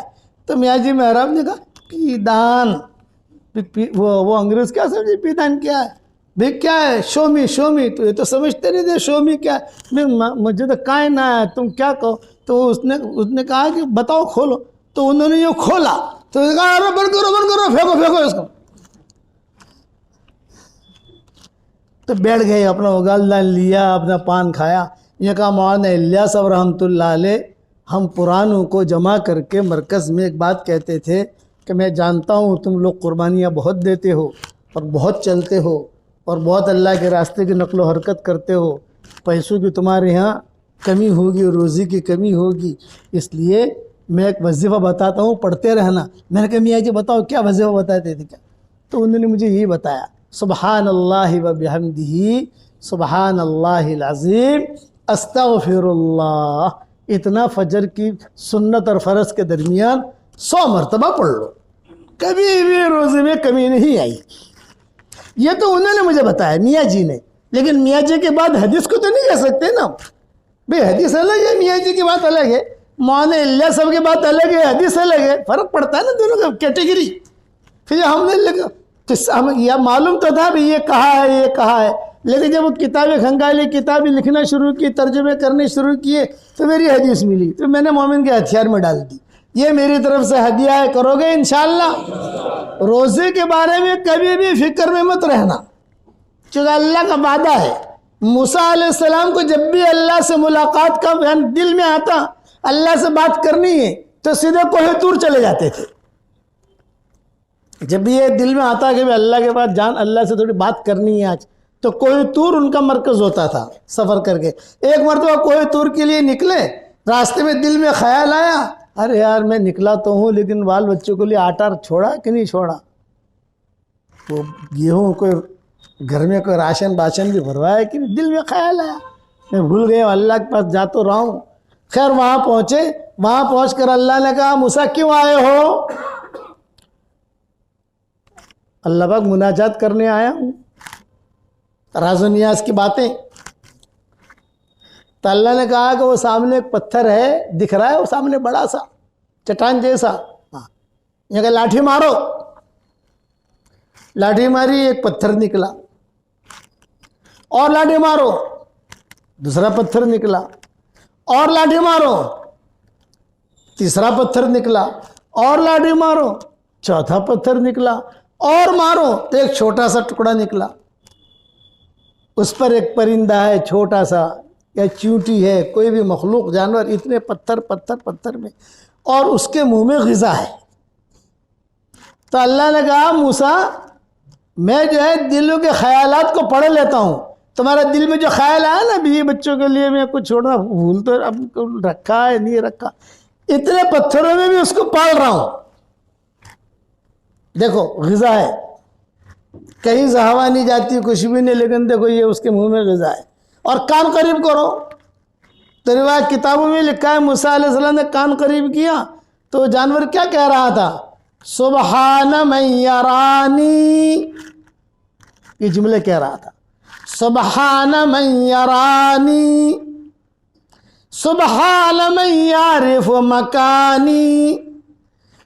तो मियाँ जी मेहराब ने कहा पीदान। वो अंग्रेज़ क्या समझे पीदान क्या है, भाई क्या है, शो मी। तो ये तो समझते नहीं थे शो मी क्या है। मुझे तो काहे ना है, तुम क्या कहो। तो उसने कहा कि बताओ खोलो। तो उन्होंने ये खोला तो कहा अरे बंद करो, फेंको इसको। तो बैठ गए, अपना उगालदान लिया, अपना पान खाया। ये कहा मौलाना इलियास साहब रहमतुल्लाह अलैह हम पुरानों को जमा करके मरकज़ में एक बात कहते थे कि मैं जानता हूँ तुम लोग कुर्बानियाँ बहुत देते हो और बहुत चलते हो और बहुत अल्लाह के रास्ते की नक़्ल हरकत करते हो, पैसों की तुम्हारे यहाँ कमी होगी, रोज़ी की कमी होगी, इसलिए मैं एक वजीफ़ा बताता हूँ, पढ़ते रहना। मैंने कहा मियाँ जी बताओ क्या वजीफ़ा बताते थे क्या? तो उन्होंने मुझे यही बताया, सुबहान अल्लाह व बिहम्दिही सुबहान अल्लाहिल अज़ीम अस्तग़फिरुल्लाह। इतना फजर की सुन्नत और फ़र्ज़ के दरमियान 100 मरतबा पढ़ लो। कभी भी रोज़े में कमी नहीं आई। ये तो उन्होंने मुझे बताया, मियाँ जी ने। लेकिन मियाँ जी के बाद हदीस को तो नहीं कह सकते ना भाई, हदीस अलग है, मियाँ जी की बात अलग है, मौलाना इलियास साहब की बात अलग है, हदीस अलग है, फ़र्क पड़ता है ना दोनों का कैटेगरी। फिर हमने लगा हम यह मालूम तो था भी ये कहा है, ये कहा है, लेकिन जब वो किताबें खंगाली, किताबें लिखना शुरू की, तर्जुमे करने शुरू किए, तो मेरी हदीस मिली, तो मैंने मोमिन के हथियार में डाल दी। ये मेरी तरफ से हदिया है, करोगे इंशाअल्लाह। रोज़े के बारे में कभी भी फिक्र में मत रहना, क्योंकि अल्लाह का वादा है। मूसा अलैहिस्सलाम को जब भी अल्लाह से मुलाकात का दिल में आता, अल्लाह से बात करनी है, तो सीधे कोहे तूर चले जाते थे। जब भी ये दिल में आता कि अल्लाह के पास जान, अल्लाह से थोड़ी बात करनी है आज, तो कोहे तूर उनका मरकज़ होता था सफ़र करके। एक मरतबा कोहे तूर के लिए निकले, रास्ते में दिल में ख्याल आया, अरे यार मैं निकला तो हूँ, लेकिन बाल बच्चों के लिए आटा छोड़ा कि नहीं छोड़ा, वो गेहूँ कोई घर में कोई राशन बाशन भी भरवाया कि नहीं, दिल में ख्याल आया, मैं भूल गया, अल्लाह के पास जा तो रहा हूँ। खैर वहाँ पहुँचे, वहाँ पहुँच कर अल्लाह ने कहा, मूसा क्यों आए हो? अल्लाह पाक मुनाजात करने आया हूँ, राज़ो नियाज़ की बातें। तो अल्लाह ने कहा कि वो सामने एक पत्थर है, दिख रहा है वो सामने बड़ा सा चट्टान जैसा, हाँ, यहाँ का लाठी मारो। लाठी मारी, एक पत्थर निकला, और लाठी मारो, दूसरा पत्थर निकला, और लाठी मारो, तीसरा पत्थर निकला, और लाठी मारो, चौथा पत्थर निकला, और मारो तो एक छोटा सा टुकड़ा निकला। उस पर एक परिंदा है छोटा सा, या चींटी है, कोई भी मखलूक जानवर, इतने पत्थर पत्थर पत्थर में, और उसके मुंह में ग़िज़ा है। तो अल्लाह ने कहा, मूसा मैं जो है दिलों के ख्यालात को पढ़ लेता हूँ, तुम्हारा दिल में जो ख्याल आया ना बीवी बच्चों के लिए मैं कुछ छोड़ना भूल तो अब रखा है नहीं रखा, इतने पत्थरों में भी उसको पाल रहा हूँ। देखो ग़िज़ा है, कहीं से हवा नहीं जाती, कुछ भी नहीं, लेकिन देखो ये उसके मुंह में ग़िज़ा है। और कान करीब करो, तो रिवायत किताबों में लिखा है मूसा अलैहिस्सलाम ने कान करीब किया तो जानवर क्या कह रहा था, सुबहान मन यरानी, ये जुमले कह रहा था, सुबहान मन यरानी, सुबहान मन यारिफ मकानी,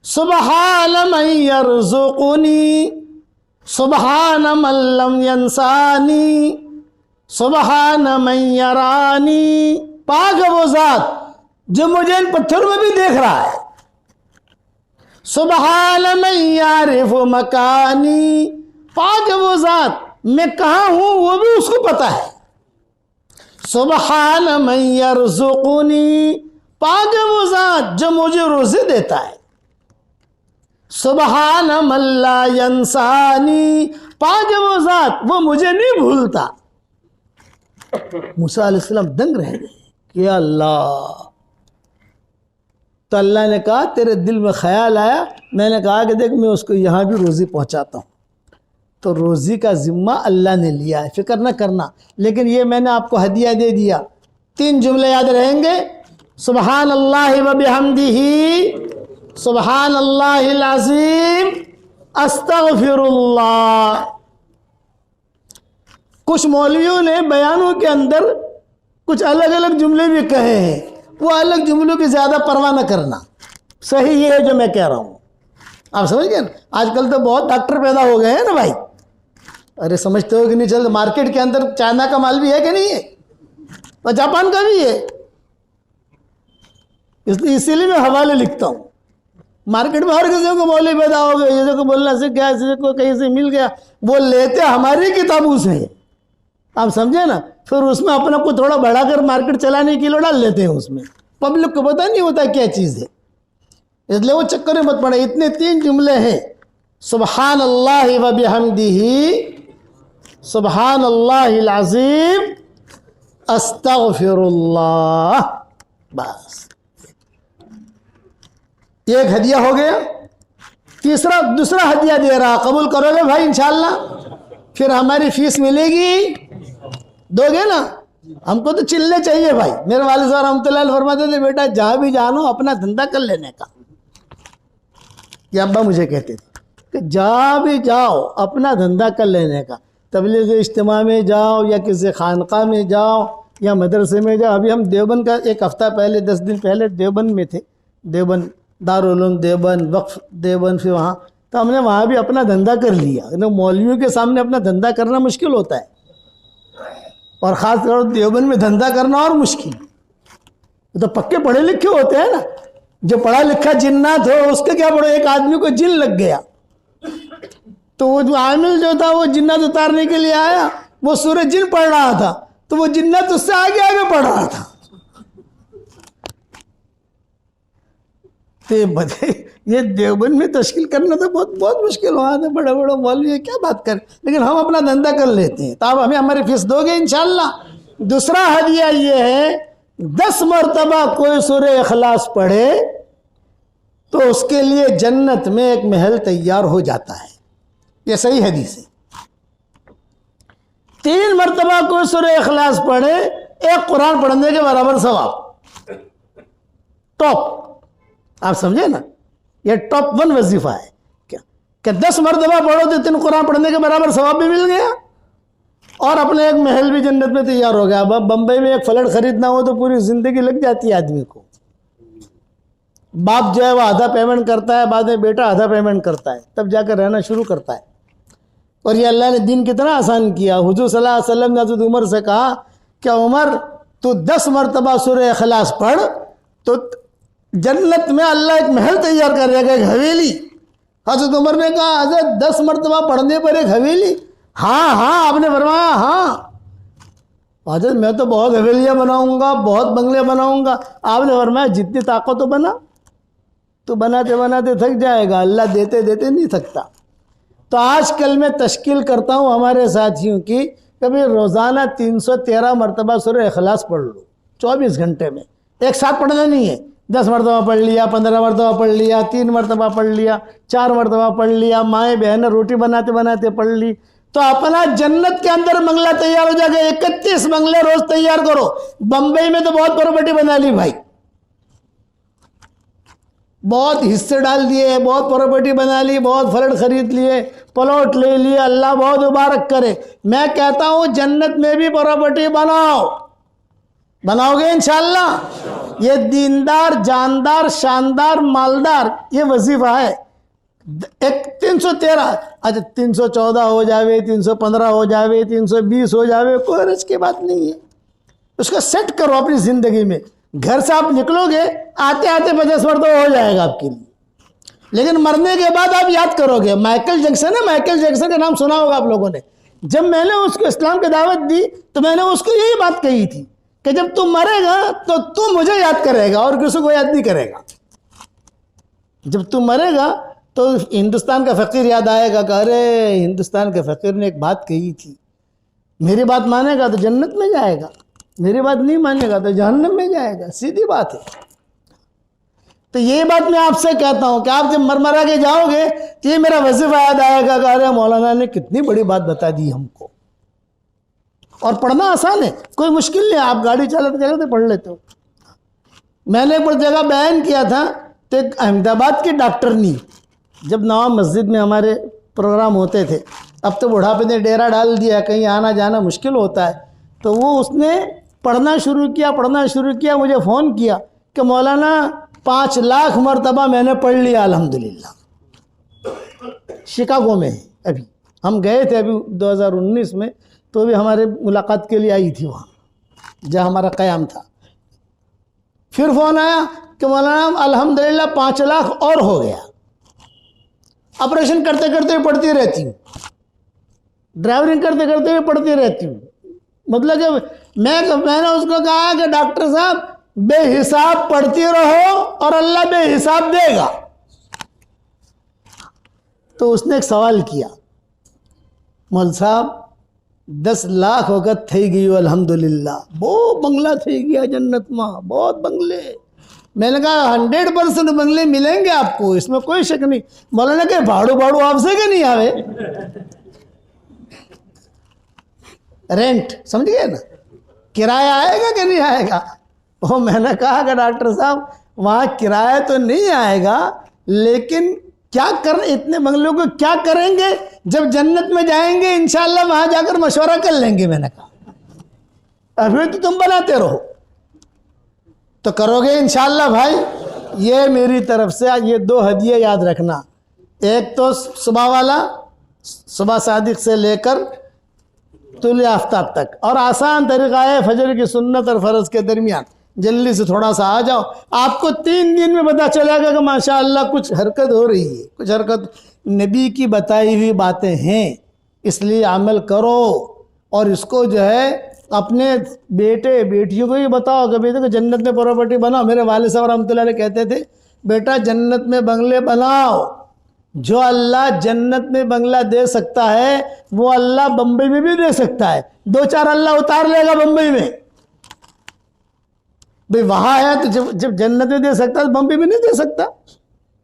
सुबहान मन यरज़ुक़ुनी, सुबहान मन लम यंसानी, सुबहान मन यरानी। पाक है वो ज़ात जो मुझे इन पत्थरों में भी देख रहा है। सुबहान मन यारिफ मकानी, पाक है वो ज़ात मैं कहाँ हूँ वो भी उसको पता है। सुबहान मन यरज़ुक़ुनी, पाक है वो ज़ात जो मुझे रोज़े देता है। सुबहान मन ला यंसानी, पाक है वो ज़ात वो मुझे नहीं भूलता। मूसा अलैहिस्सलाम दंग रह गए कि अल्लाह। तो अल्लाह ने कहा तेरे दिल में ख्याल आया, मैंने कहा कि देख मैं उसको यहाँ भी रोज़ी पहुँचाता हूँ, तो रोज़ी का ज़िम्मा अल्लाह ने लिया है, फिक्र न करना। लेकिन ये मैंने आपको हदिया दे दिया, 3 जुमले याद रहेंगे, सुबहान अल्लाह व बिहम्दिही, सुबहान अल्लाहिल अज़ीम, अस्तग़फिरुल्लाह। कुछ मौलवियों ने बयानों के अंदर कुछ अलग अलग जुमले भी कहे हैं, वो अलग जुमलों की ज़्यादा परवाह न करना, सही ये है जो मैं कह रहा हूँ। आप समझ गए ना, आजकल तो बहुत डॉक्टर पैदा हो गए हैं ना भाई, अरे समझते हो कि नहीं, चल मार्केट के अंदर चाइना का माल भी है कि नहीं है, और जापान का भी है, इसलिए इसीलिए मैं हवाले लिखता हूँ। मार्केट में हर किसी को मौलवी पैदा हो गए, जैसे को बोलना से क्या, जैसे को कहीं से मिल गया, वो लेते हमारी किताबों से है, आप समझे ना, फिर उसमें अपना को थोड़ा बढ़ाकर मार्केट चलाने के लिए डाल लेते हैं, उसमें पब्लिक को पता नहीं होता क्या चीज़ है, इसलिए वो चक्कर में मत पड़े। इतने 3 जुमले हैं, सुबहान अल्लाह व बिहम्दिही, सुबहान अल्लाहिल अज़ीम, अस्तग़फिरुल्लाह, बस एक हदिया हो गया। दूसरा हदिया दे रहा, कबूल करोगे भाई इंशाअल्लाह? फिर हमारी फीस मिलेगी, दोगे ना? हमको तो चिल्ले चाहिए भाई। मेरे वालिद साहब रहमतुल्लाह अलैह फरमाते थे, बेटा जहाँ भी जानो अपना धंधा कर लेने का, ये अब्बा मुझे कहते थे। कि जहाँ भी जाओ अपना धंधा कर लेने का, तबलीग इज्तिमा में जाओ या किसी खानका में जाओ या मदरसे में जाओ। अभी हम देवबंद का एक हफ़्ता पहले 10 दिन पहले देवबंद में थे, देवबंद दारुल उलूम देवबंद, वक्फ देवबंद, फिर वहाँ तो हमने वहाँ भी अपना धंधा कर लिया। तो मौलवियों के सामने अपना धंधा करना मुश्किल होता है, और ख़ास तौर पर देवबंद में धंधा करना और मुश्किल। तो पक्के पढ़े लिखे होते हैं ना, जो पढ़ा लिखा जिन्नात हो उसके क्या पढ़ो, एक आदमी को जिन लग गया तो वो जो आमिल जो था वो जिन्नात उतारने के लिए आया, वो सूरह जिन पढ़ रहा था तो वो जिन्नात उससे आगे आगे पढ़ रहा था। तो ये देवबंद में तश्कील करना तो बहुत बहुत मुश्किल हुआ था। बड़े बड़े मौलवी क्या बात करें, लेकिन हम अपना धंधा कर लेते हैं। तो आप हमें हमारी फीस दोगे इंशाल्लाह। दूसरा हदिया ये है, 10 मरतबा कोई सूरह इखलास पढ़े तो उसके लिए जन्नत में एक महल तैयार हो जाता है। ये सही हदीस है। 3 मरतबा कोई सूरह इखलास पढ़े, एक कुरान पढ़ने के बराबर सवाब। टॉप, आप समझे ना, ये टॉप 1 वजीफा है। क्या 10 मरतबा पढ़ो तो 3 कुरान पढ़ने के बराबर सवाब भी मिल गया, और अपने एक महल भी जन्नत में तैयार हो गया। अब बम्बई में एक फ्लैट खरीदना हो तो पूरी जिंदगी लग जाती है आदमी को। बाप जो है वो आधा पेमेंट करता है, बाद में बेटा आधा पेमेंट करता है, तब जाकर रहना शुरू करता है। और ये अल्लाह ने दिन कितना आसान किया। हुजूर सल्लल्लाहु अलैहि वसल्लम ने हज़रत उमर से कहा कि उमर तो 10 मरतबा सूरह इखलास पढ़ तो जन्नत में अल्लाह एक महल तैयार कर देगा, एक हवेली। हज़रत उमर ने कहा हज़रत 10 मरतबा पढ़ने पर एक हवेली? हाँ हाँ, आपने फरमाया हाँ हज़रत, मैं तो बहुत हवेलियाँ बनाऊंगा, बहुत बंगले बनाऊंगा। आपने फरमाया जितनी ताकत हो बना, तो बनाते बनाते थक जाएगा, अल्लाह देते देते नहीं थकता। तो आजकल मैं तश्कील करता हूँ हमारे साथियों की, कभी रोज़ाना 313 मरतबा सूरह इखलास पढ़ लो 24 घंटे में। एक साथ पढ़ना नहीं है, 10 मरतबा पढ़ लिया, 15 मरतबा पढ़ लिया, 3 मरतबा पढ़ लिया, 4 मरतबा पढ़ लिया, माएँ बहनें रोटी बनाते बनाते पढ़ ली, तो अपना जन्नत के अंदर बंगला तैयार हो जाएगा। 31 बंगले रोज तैयार करो। बंबई में तो बहुत प्रॉपर्टी बना ली भाई, बहुत हिस्से डाल दिए, बहुत प्रॉपर्टी बना ली, बहुत फ्लैट खरीद लिए, प्लॉट ले लिए, अल्लाह बहुत मुबारक करे। मैं कहता हूँ जन्नत में भी प्रॉपर्टी बनाओ, बनाओगे इंशाल्लाह। ये दीनदार, जानदार, शानदार, मालदार ये वजीफा है। एक 313, अच्छा 314 हो जावे, 315 हो जावे, 320 हो जावे, कोई अर्ज की बात नहीं है। उसको सेट करो अपनी जिंदगी में। घर से आप निकलोगे, आते आते 50 मरतबा हो जाएगा आपके लिए, लेकिन मरने के बाद आप याद करोगे। माइकल जैक्सन है, माइकल जैक्सन का नाम सुना होगा आप लोगों ने। जब मैंने उसको इस्लाम की दावत दी तो मैंने उसको यही बात कही थी कि जब तू मरेगा तो तू मुझे याद करेगा और किसी को याद नहीं करेगा। जब तू मरेगा तो हिंदुस्तान का फ़कीर याद आएगा कि अरे हिंदुस्तान के फ़कीर ने एक बात कही थी, मेरी बात मानेगा तो जन्नत में जाएगा, मेरी बात नहीं मानेगा तो जहन्नम में जाएगा। सीधी बात है। तो ये बात मैं आपसे कहता हूँ कि आप जब मरमरा के जाओगे तो ये मेरा वजीफा याद आएगा कि अरे मौलाना ने कितनी बड़ी बात बता दी हमको। और पढ़ना आसान है, कोई मुश्किल नहीं, आप गाड़ी चलाते चलाते पढ़ लेते हो। मैंने एक जगह बयान किया था तो एक अहमदाबाद की डॉक्टरनी, जब नवाब मस्जिद में हमारे प्रोग्राम होते थे, अब तो बुढ़ापे ने डेरा डाल दिया, कहीं आना जाना मुश्किल होता है, तो वो उसने पढ़ना शुरू किया, मुझे फ़ोन किया कि मौलाना 5 लाख मरतबा मैंने पढ़ लिया अल्हम्दुलिल्लाह। शिकागो में है, अभी हम गए थे अभी 2019 में, तो भी हमारे मुलाकात के लिए आई थी वहाँ जहाँ हमारा क़याम था। फिर फ़ोन आया कि मौलाना अल्हम्दुलिल्लाह 5 लाख और हो गया। ऑपरेशन करते करते पढ़ती रहती हूँ, ड्राइवरिंग करते करते भी पढ़ती रहती हूँ। मतलब कि मैंने उसको कहा कि डॉक्टर साहब बेहिसाब पढ़ती रहो और अल्लाह बेहिसाब देगा। तो उसने एक सवाल किया, मौल साहब 10 लाख वक़्त थी गई अल्हम्दुलिल्लाह, बहुत बंगला थी गया जन्नत में, बहुत बंगले। मैंने कहा 100% बंगले मिलेंगे आपको, इसमें कोई शक नहीं। मौलाना के भाड़ू आपसे के नहीं आवे, रेंट समझ गए ना, किराया आएगा कि नहीं आएगा। वो मैंने कहा कि डॉक्टर साहब वहाँ किराया तो नहीं आएगा, लेकिन क्या कर इतने बंगलों को क्या करेंगे? जब जन्नत में जाएंगे इंशाअल्लाह वहां जाकर मशवरा कर लेंगे। मैंने कहा अभी तो तुम बनाते रहो, तो करोगे इंशाअल्लाह भाई। ये मेरी तरफ से ये 2 हदिये याद रखना। एक तो सुबह वाला, सुबह सादिक से लेकर तुल आफ्ताब तक, और आसान तरीका है फजर की सुन्नत और फ़र्ज के दरमियान जल्दी से थोड़ा सा आ जाओ। आपको 3 दिन में पता चलेगा कि माशाअल्लाह कुछ हरकत हो रही है, कुछ हरकत। नबी की बताई हुई बातें हैं, इसलिए अमल करो। और इसको जो है अपने बेटे बेटियों को ही बताओ कि बेटे को जन्नत में प्रॉपर्टी बनाओ। मेरे वालिद साहब रहमतुल्लाह अलैह कहते थे, बेटा जन्नत में बंगले बनाओ। जो अल्लाह जन्नत में बंगला दे सकता है वो अल्लाह बम्बई में भी दे सकता है। 2-4 अल्लाह उतार लेगा बम्बई में। भाई वहाँ है तो जब जन्नत में दे सकता है तो बम्बई में नहीं दे सकता,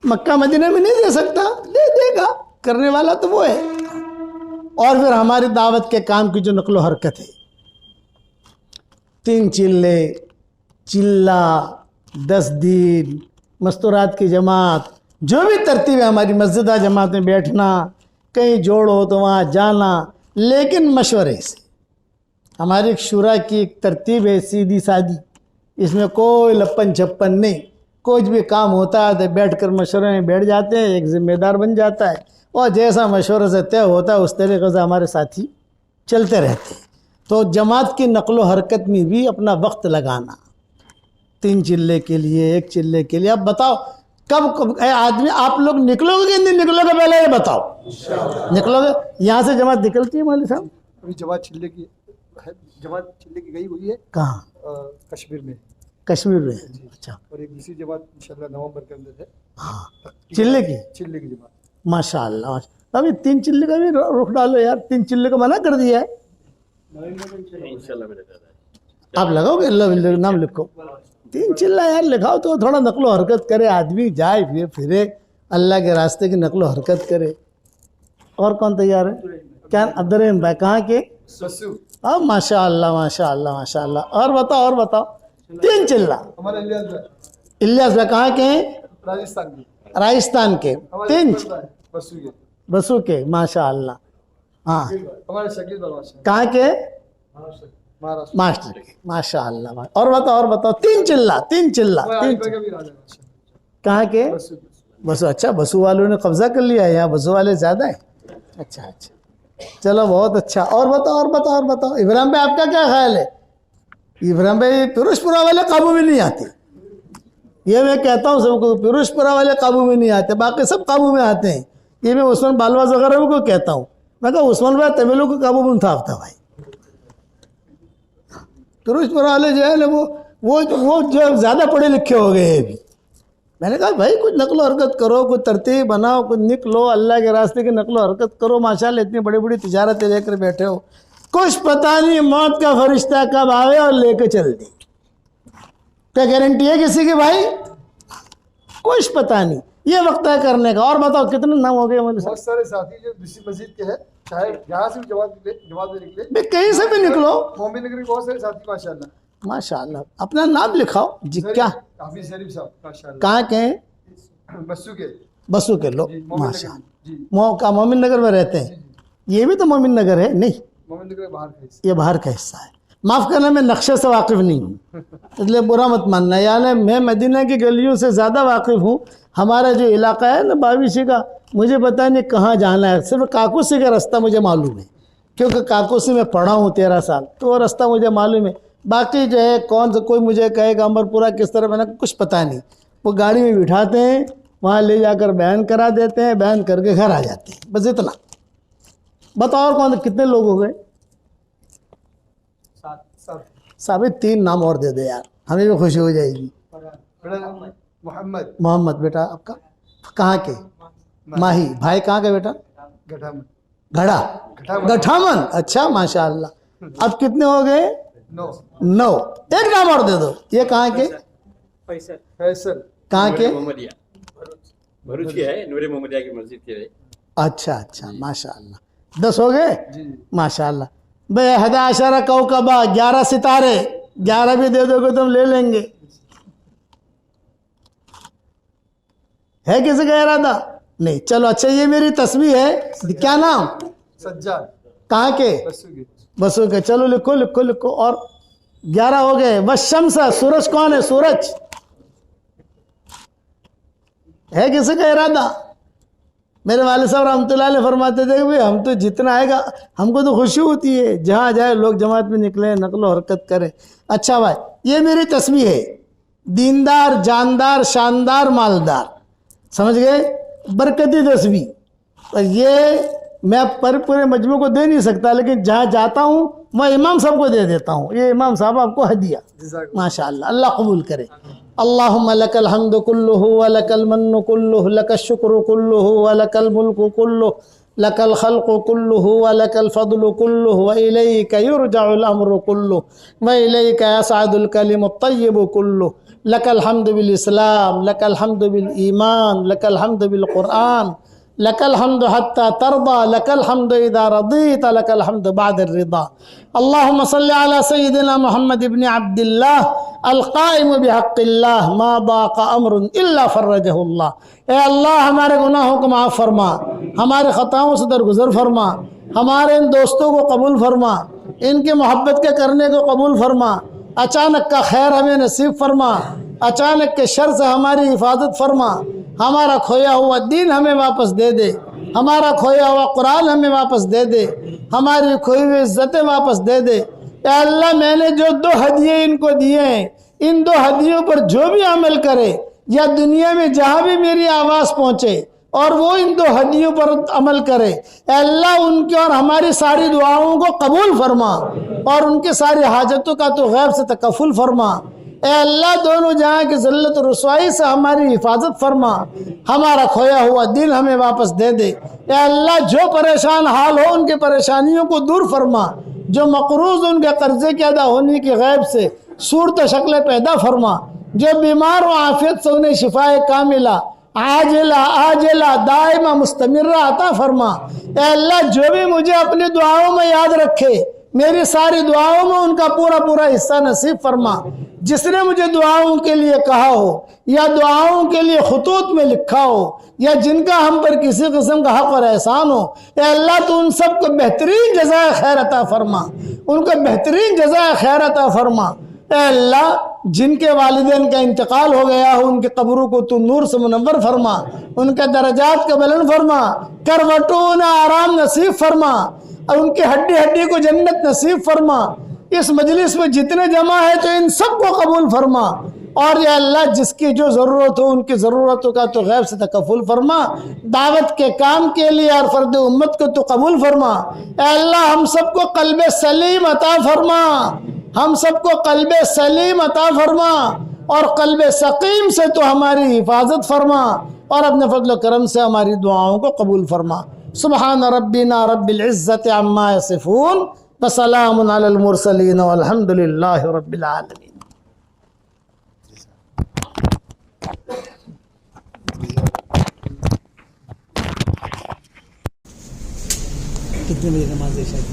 मक्का मदीना में नहीं दे सकता, दे देगा। करने वाला तो वो है। और फिर हमारी दावत के काम की जो नकलो हरकत है, 3 चिल्ले, चिल्ला, 10 दिन, मस्तूरात की जमात, जो भी तरतीब है हमारी, मस्जिद जमात में बैठना, कहीं जोड़ हो तो वहाँ जाना, लेकिन मशवरे से। हमारी एक शुरा की एक तरतीब है सीधी सादी, इसमें कोई लप्पन छप्पन नहीं। कुछ भी काम होता है तो बैठ कर मशवरे में बैठ जाते हैं, एक ज़िम्मेदार बन जाता है, और जैसा मशवरे से तय होता है उस तरीके से हमारे साथी चलते रहते हैं। तो जमात की नकलो हरकत में भी अपना वक्त लगाना, 3 चिल्ले के लिए, 1 चिल्ले के लिए। अब बताओ कब आदमी आप लोग निकलोगे कि नहीं निकलोगे, पहले ये बताओ। निकलोगे? यहाँ से जमात निकलती है मौलवी साहब? अभी जमात चिल्ले की गई हुई है। कहाँ? कश्मीर में। कश्मीर में? अच्छा। और एक दूसरी जमात इंशाल्लाह नवंबर के अंदर है। हाँ, चिल्ले की जमात माशाअल्लाह। अभी 3 चिल्ले का भी रुख डालो यार, 3 चिल्ले को मना कर दिया है। आप लगाओगे? अल्लाह नाम लिखो, 3 चिल्ला यार लिखाओ तो थोड़ा नकलो हरकत करे आदमी, जाए फिरे अल्लाह के रास्ते की नकलो हरकत करे। और कौन तैयार है? क्या? अब्दुर्रहीम भाई कहाँ के? अब माशाअल्लाह माशाअल्लाह माशाअल्लाह। और बताओ 3 चिल्ला। हमारे इलियास भाई कहाँ के हैं? राजस्थान के। 3 बसु के माशाअल्लाह। हाँ, हमारे शकील कहाँ के? महाराष्ट्र के माशाअल्लाह। और बताओ 3 चिल्ला। कहाँ के? बसु। अच्छा, बसु वालों ने कब्जा कर लिया है, यहाँ बसु वाले ज़्यादा है। अच्छा, चलो बहुत अच्छा। और बताओ इब्राहिम भाई आपका क्या ख्याल है? इब्राहिम भाई फिरोजपुरा वाले काबू में नहीं आते, ये मैं कहता हूँ सबको, फिरोजपुरा वाले काबू में नहीं आते, बाकी सब काबू में आते हैं। ये मैं उस्मान बालवाज वगैरह को कहता हूँ, मैं कहा उस्मान भाई तमिलों को काबू में था भाई। फिरोजपुरा वाले जो है ना वो जो ज़्यादा पढ़े लिखे हो गए अभी। मैंने कहा भाई कुछ नकलो हरकत करो, कुछ तरतीब बनाओ, कुछ निकलो, अल्लाह के रास्ते की नकलो हरकत करो। माशाल्लाह इतनी बड़ी बड़ी तिजारतें लेकर बैठे हो, कुछ पता नहीं मौत का फरिश्ता कब आवे और लेके चल दी। क्या गारंटी है किसी की भाई? कुछ पता नहीं। ये वक्त है करने का। और बताओ कितने नाम हो गए? बहुत सारे साथी जो दूसरी मस्जिद के हैं, चाहे यहाँ से भी जमात में निकले, कहीं से भी निकलो। मोमिन नगर के बहुत सारे साथी माशाल्लाह। अपना नाम लिखाओ जी। क्या? हाफिज शरीफ साहब माशाल्लाह। कहाँ के हैं? बसु के लोग माशाल्लाह। मोमिन नगर में रहते हैं? ये भी तो मोमिन नगर है? नहीं, मोमिन नगर बाहर का हिस्सा, ये बाहर का हिस्सा है। माफ़ करना, मैं नक्शे से वाकिफ़ नहीं हूँ, इसलिए बुरा मत मानना। यानी मैं मदीना की गलियों से ज़्यादा वाकिफ़ हूँ। हमारा जो इलाका है ना बाविशी का, मुझे पता नहीं कहाँ जाना है। सिर्फ काकोसी का रास्ता मुझे मालूम है, क्योंकि काकोसी में पढ़ा हूँ 13 साल, तो वो रास्ता मुझे मालूम है। बाकी जो है कौन सा कोई मुझे कहेगा अमरपुरा किस तरह, मैंने कुछ पता नहीं। वो गाड़ी में बिठाते हैं, वहाँ ले जाकर बयान करा देते हैं, बयान करके घर आ जाते हैं, बस इतना। बताओ और कौन, कितने लोग हो गए? 7 साबित 3 नाम और दे दे यार, हमें भी खुशी हो जाएगी। मोहम्मद बेटा आपका कहाँ के? माही। भाई कहाँ के बेटा? गठामन। अच्छा माशाअल्लाह। अब कितने हो गए? 9। एक नाम और दे दो। ये कहाँ के? फैसल। कहाँ के? भरूच के है, नूरे मोहम्मदिया की मस्जिद के है। अच्छा माशाअल्लाह। 10 हो गए माशाअल्लाह। बेहदा अशरा कौकबा, 11 सितारे। 11 भी दे दोगे तुम ले लेंगे। है किसी का इरादा? नहीं, चलो अच्छा, ये मेरी तस्वीर है, क्या नाम? सज्जाद कहाँ के? बसु की बसों के। चलो लिखो लिखो लिखो। और 11 हो गए। वशम्स, सूरज कौन है? सूरज है किसी का इरादा? मेरे वाले साहब रहमतुल्लाह अलैह फरमाते थे कि भाई हम तो जितना आएगा हमको तो खुशी होती है, जहाँ जाए लोग जमात में निकले, नकलो हरकत करें। अच्छा भाई, ये मेरी तस्वीर है, दीनदार, जानदार, शानदार, मालदार, समझ गए? बरकती तस्वीर। और ये मैं पर पूरे मजमू को दे नहीं सकता, लेकिन जहाँ जाता हूँ मैं इमाम साहब को दे देता हूँ। ये इमाम साहब आपको हदिया, माशाअल्लाह, अल्लाह कबूल करे। अल्लाहुम्मा लकल हम्दु कुल्लुहु व लकल मन्नु कुल्लुहु लकश शुक्रु कुल्लुहु व लकल मुल्कु कुल्लुहु लकल खल्क़ु कुल्लुहु व लकल फद्लु कुल्लुहु व इलैका युरजउल अम्रु कुल्लुहु व इलैका यसअदुल कलिमु तय्यिबु कुल्लुहु लकल हम्दु बिल इस्लाम लकल हम्दु बिल ईमान लकल हम्दु बिल कुरआन लकल हम्दु हत्ता तरदा लकल हम्दु इज़ा रदीत लकल हम्दु बाद रिदा। अल्लाहुम्मा सल्लि अला सय्यिदिना मुहम्मद इब्न अब्दिल्लाह अल-क़ाइम बिहक़्क़िल्लाह मा बाक़ा अम्रुन इल्ला फ़र्रजहुल्लाह। ए अल्लाह, हमारे गुनाहों को माफ़ फरमा, हमारे ख़ताओं से दरगुज़र फरमा, हमारे इन दोस्तों को कबूल फरमा, इनकी मोहब्बत के करने को कबूल फरमा, अचानक का खैर हमें नसीब फरमा, अचानक के शर से हमारी हिफाजत फरमा, हमारा खोया हुआ दीन हमें वापस दे दे, हमारा खोया हुआ कुरान हमें वापस दे दे, हमारी खोई हुई इज्जतें वापस दे दे। या अल्लाह, मैंने जो 2 हदिये इनको दिए हैं, इन 2 हदियों पर जो भी अमल करे, या दुनिया में जहाँ भी मेरी आवाज़ पहुँचे और वो इन 2 हदियों पर अमल करे, अल्लाह उनकी और हमारी सारी दुआओं को कबूल फरमा और उनकी सारी हाजतों का तो गैब से तकफ़ुल फरमा। ए अल्लाह, दोनों जहाँ की ज़िल्लत और रुसवाई से हमारी हिफाजत फरमा, हमारा खोया हुआ दिल हमें वापस दे दे। ए अल्लाह, जो परेशान हाल हो उनकी परेशानियों को दूर फरमा, जो मकरूज़ उनके कर्जे के अदा होने की गैब से सूरत शक्ल पैदा फरमा, जो बीमार हो आफियत से उन्हें शिफाए कामिला आजिला आजिला दाइमा मुस्तमिर्रा अता फरमा। ए अल्लाह, जो भी मुझे अपनी दुआओं में याद रखे, मेरी सारी दुआओं में उनका पूरा पूरा हिस्सा नसीब फरमा। जिसने मुझे दुआओं के लिए कहा हो या दुआओं के लिए खुतूत में लिखा हो या जिनका हम पर किसी किस्म का हक और एहसान हो, ए अल्लाह, तो उन सबको बेहतरीन जज़ाए खैर अता फरमा, उनको बेहतरीन जज़ाए खैर अता फरमा। ए अल्लाह, जिनके वालिदैन का इंतकाल हो गया हो, उनके कब्रों को तू नूर से मुनव्वर फरमा, उनके दर्जात का बुलंद फरमा, करवटों ना आराम नसीब फरमा और उनकी हड्डी हड्डी को जन्नत नसीब फरमा। इस मजलिस में जितने जमा है तो इन सबको कबूल फरमा और या अल्लाह, जिसकी जो ज़रूरत हो उनकी ज़रूरतों का तो गैब से तकफ़ुल फरमा। दावत के काम के लिए और फ़र्द उम्मत को तो कबूल फरमा। या अल्लाह, हम सबको क़ल्बे सलीम अता फरमा, हम सबको क़ल्बे सलीम अता फरमा और क़ल्बे सकीम से तो हमारी हिफाजत फरमा और अपने फज़ल करम से हमारी दुआओं को कबूल फरमा। सुब्हान रब्बिना रब्बिल इज़्ज़ति अम्मा यसिफ़ून व सलामुन अलल मुरसलीन वल्हम्दुलिल्लाहि रब्बिल आलमीन। कितने बजे नमाज है शायद?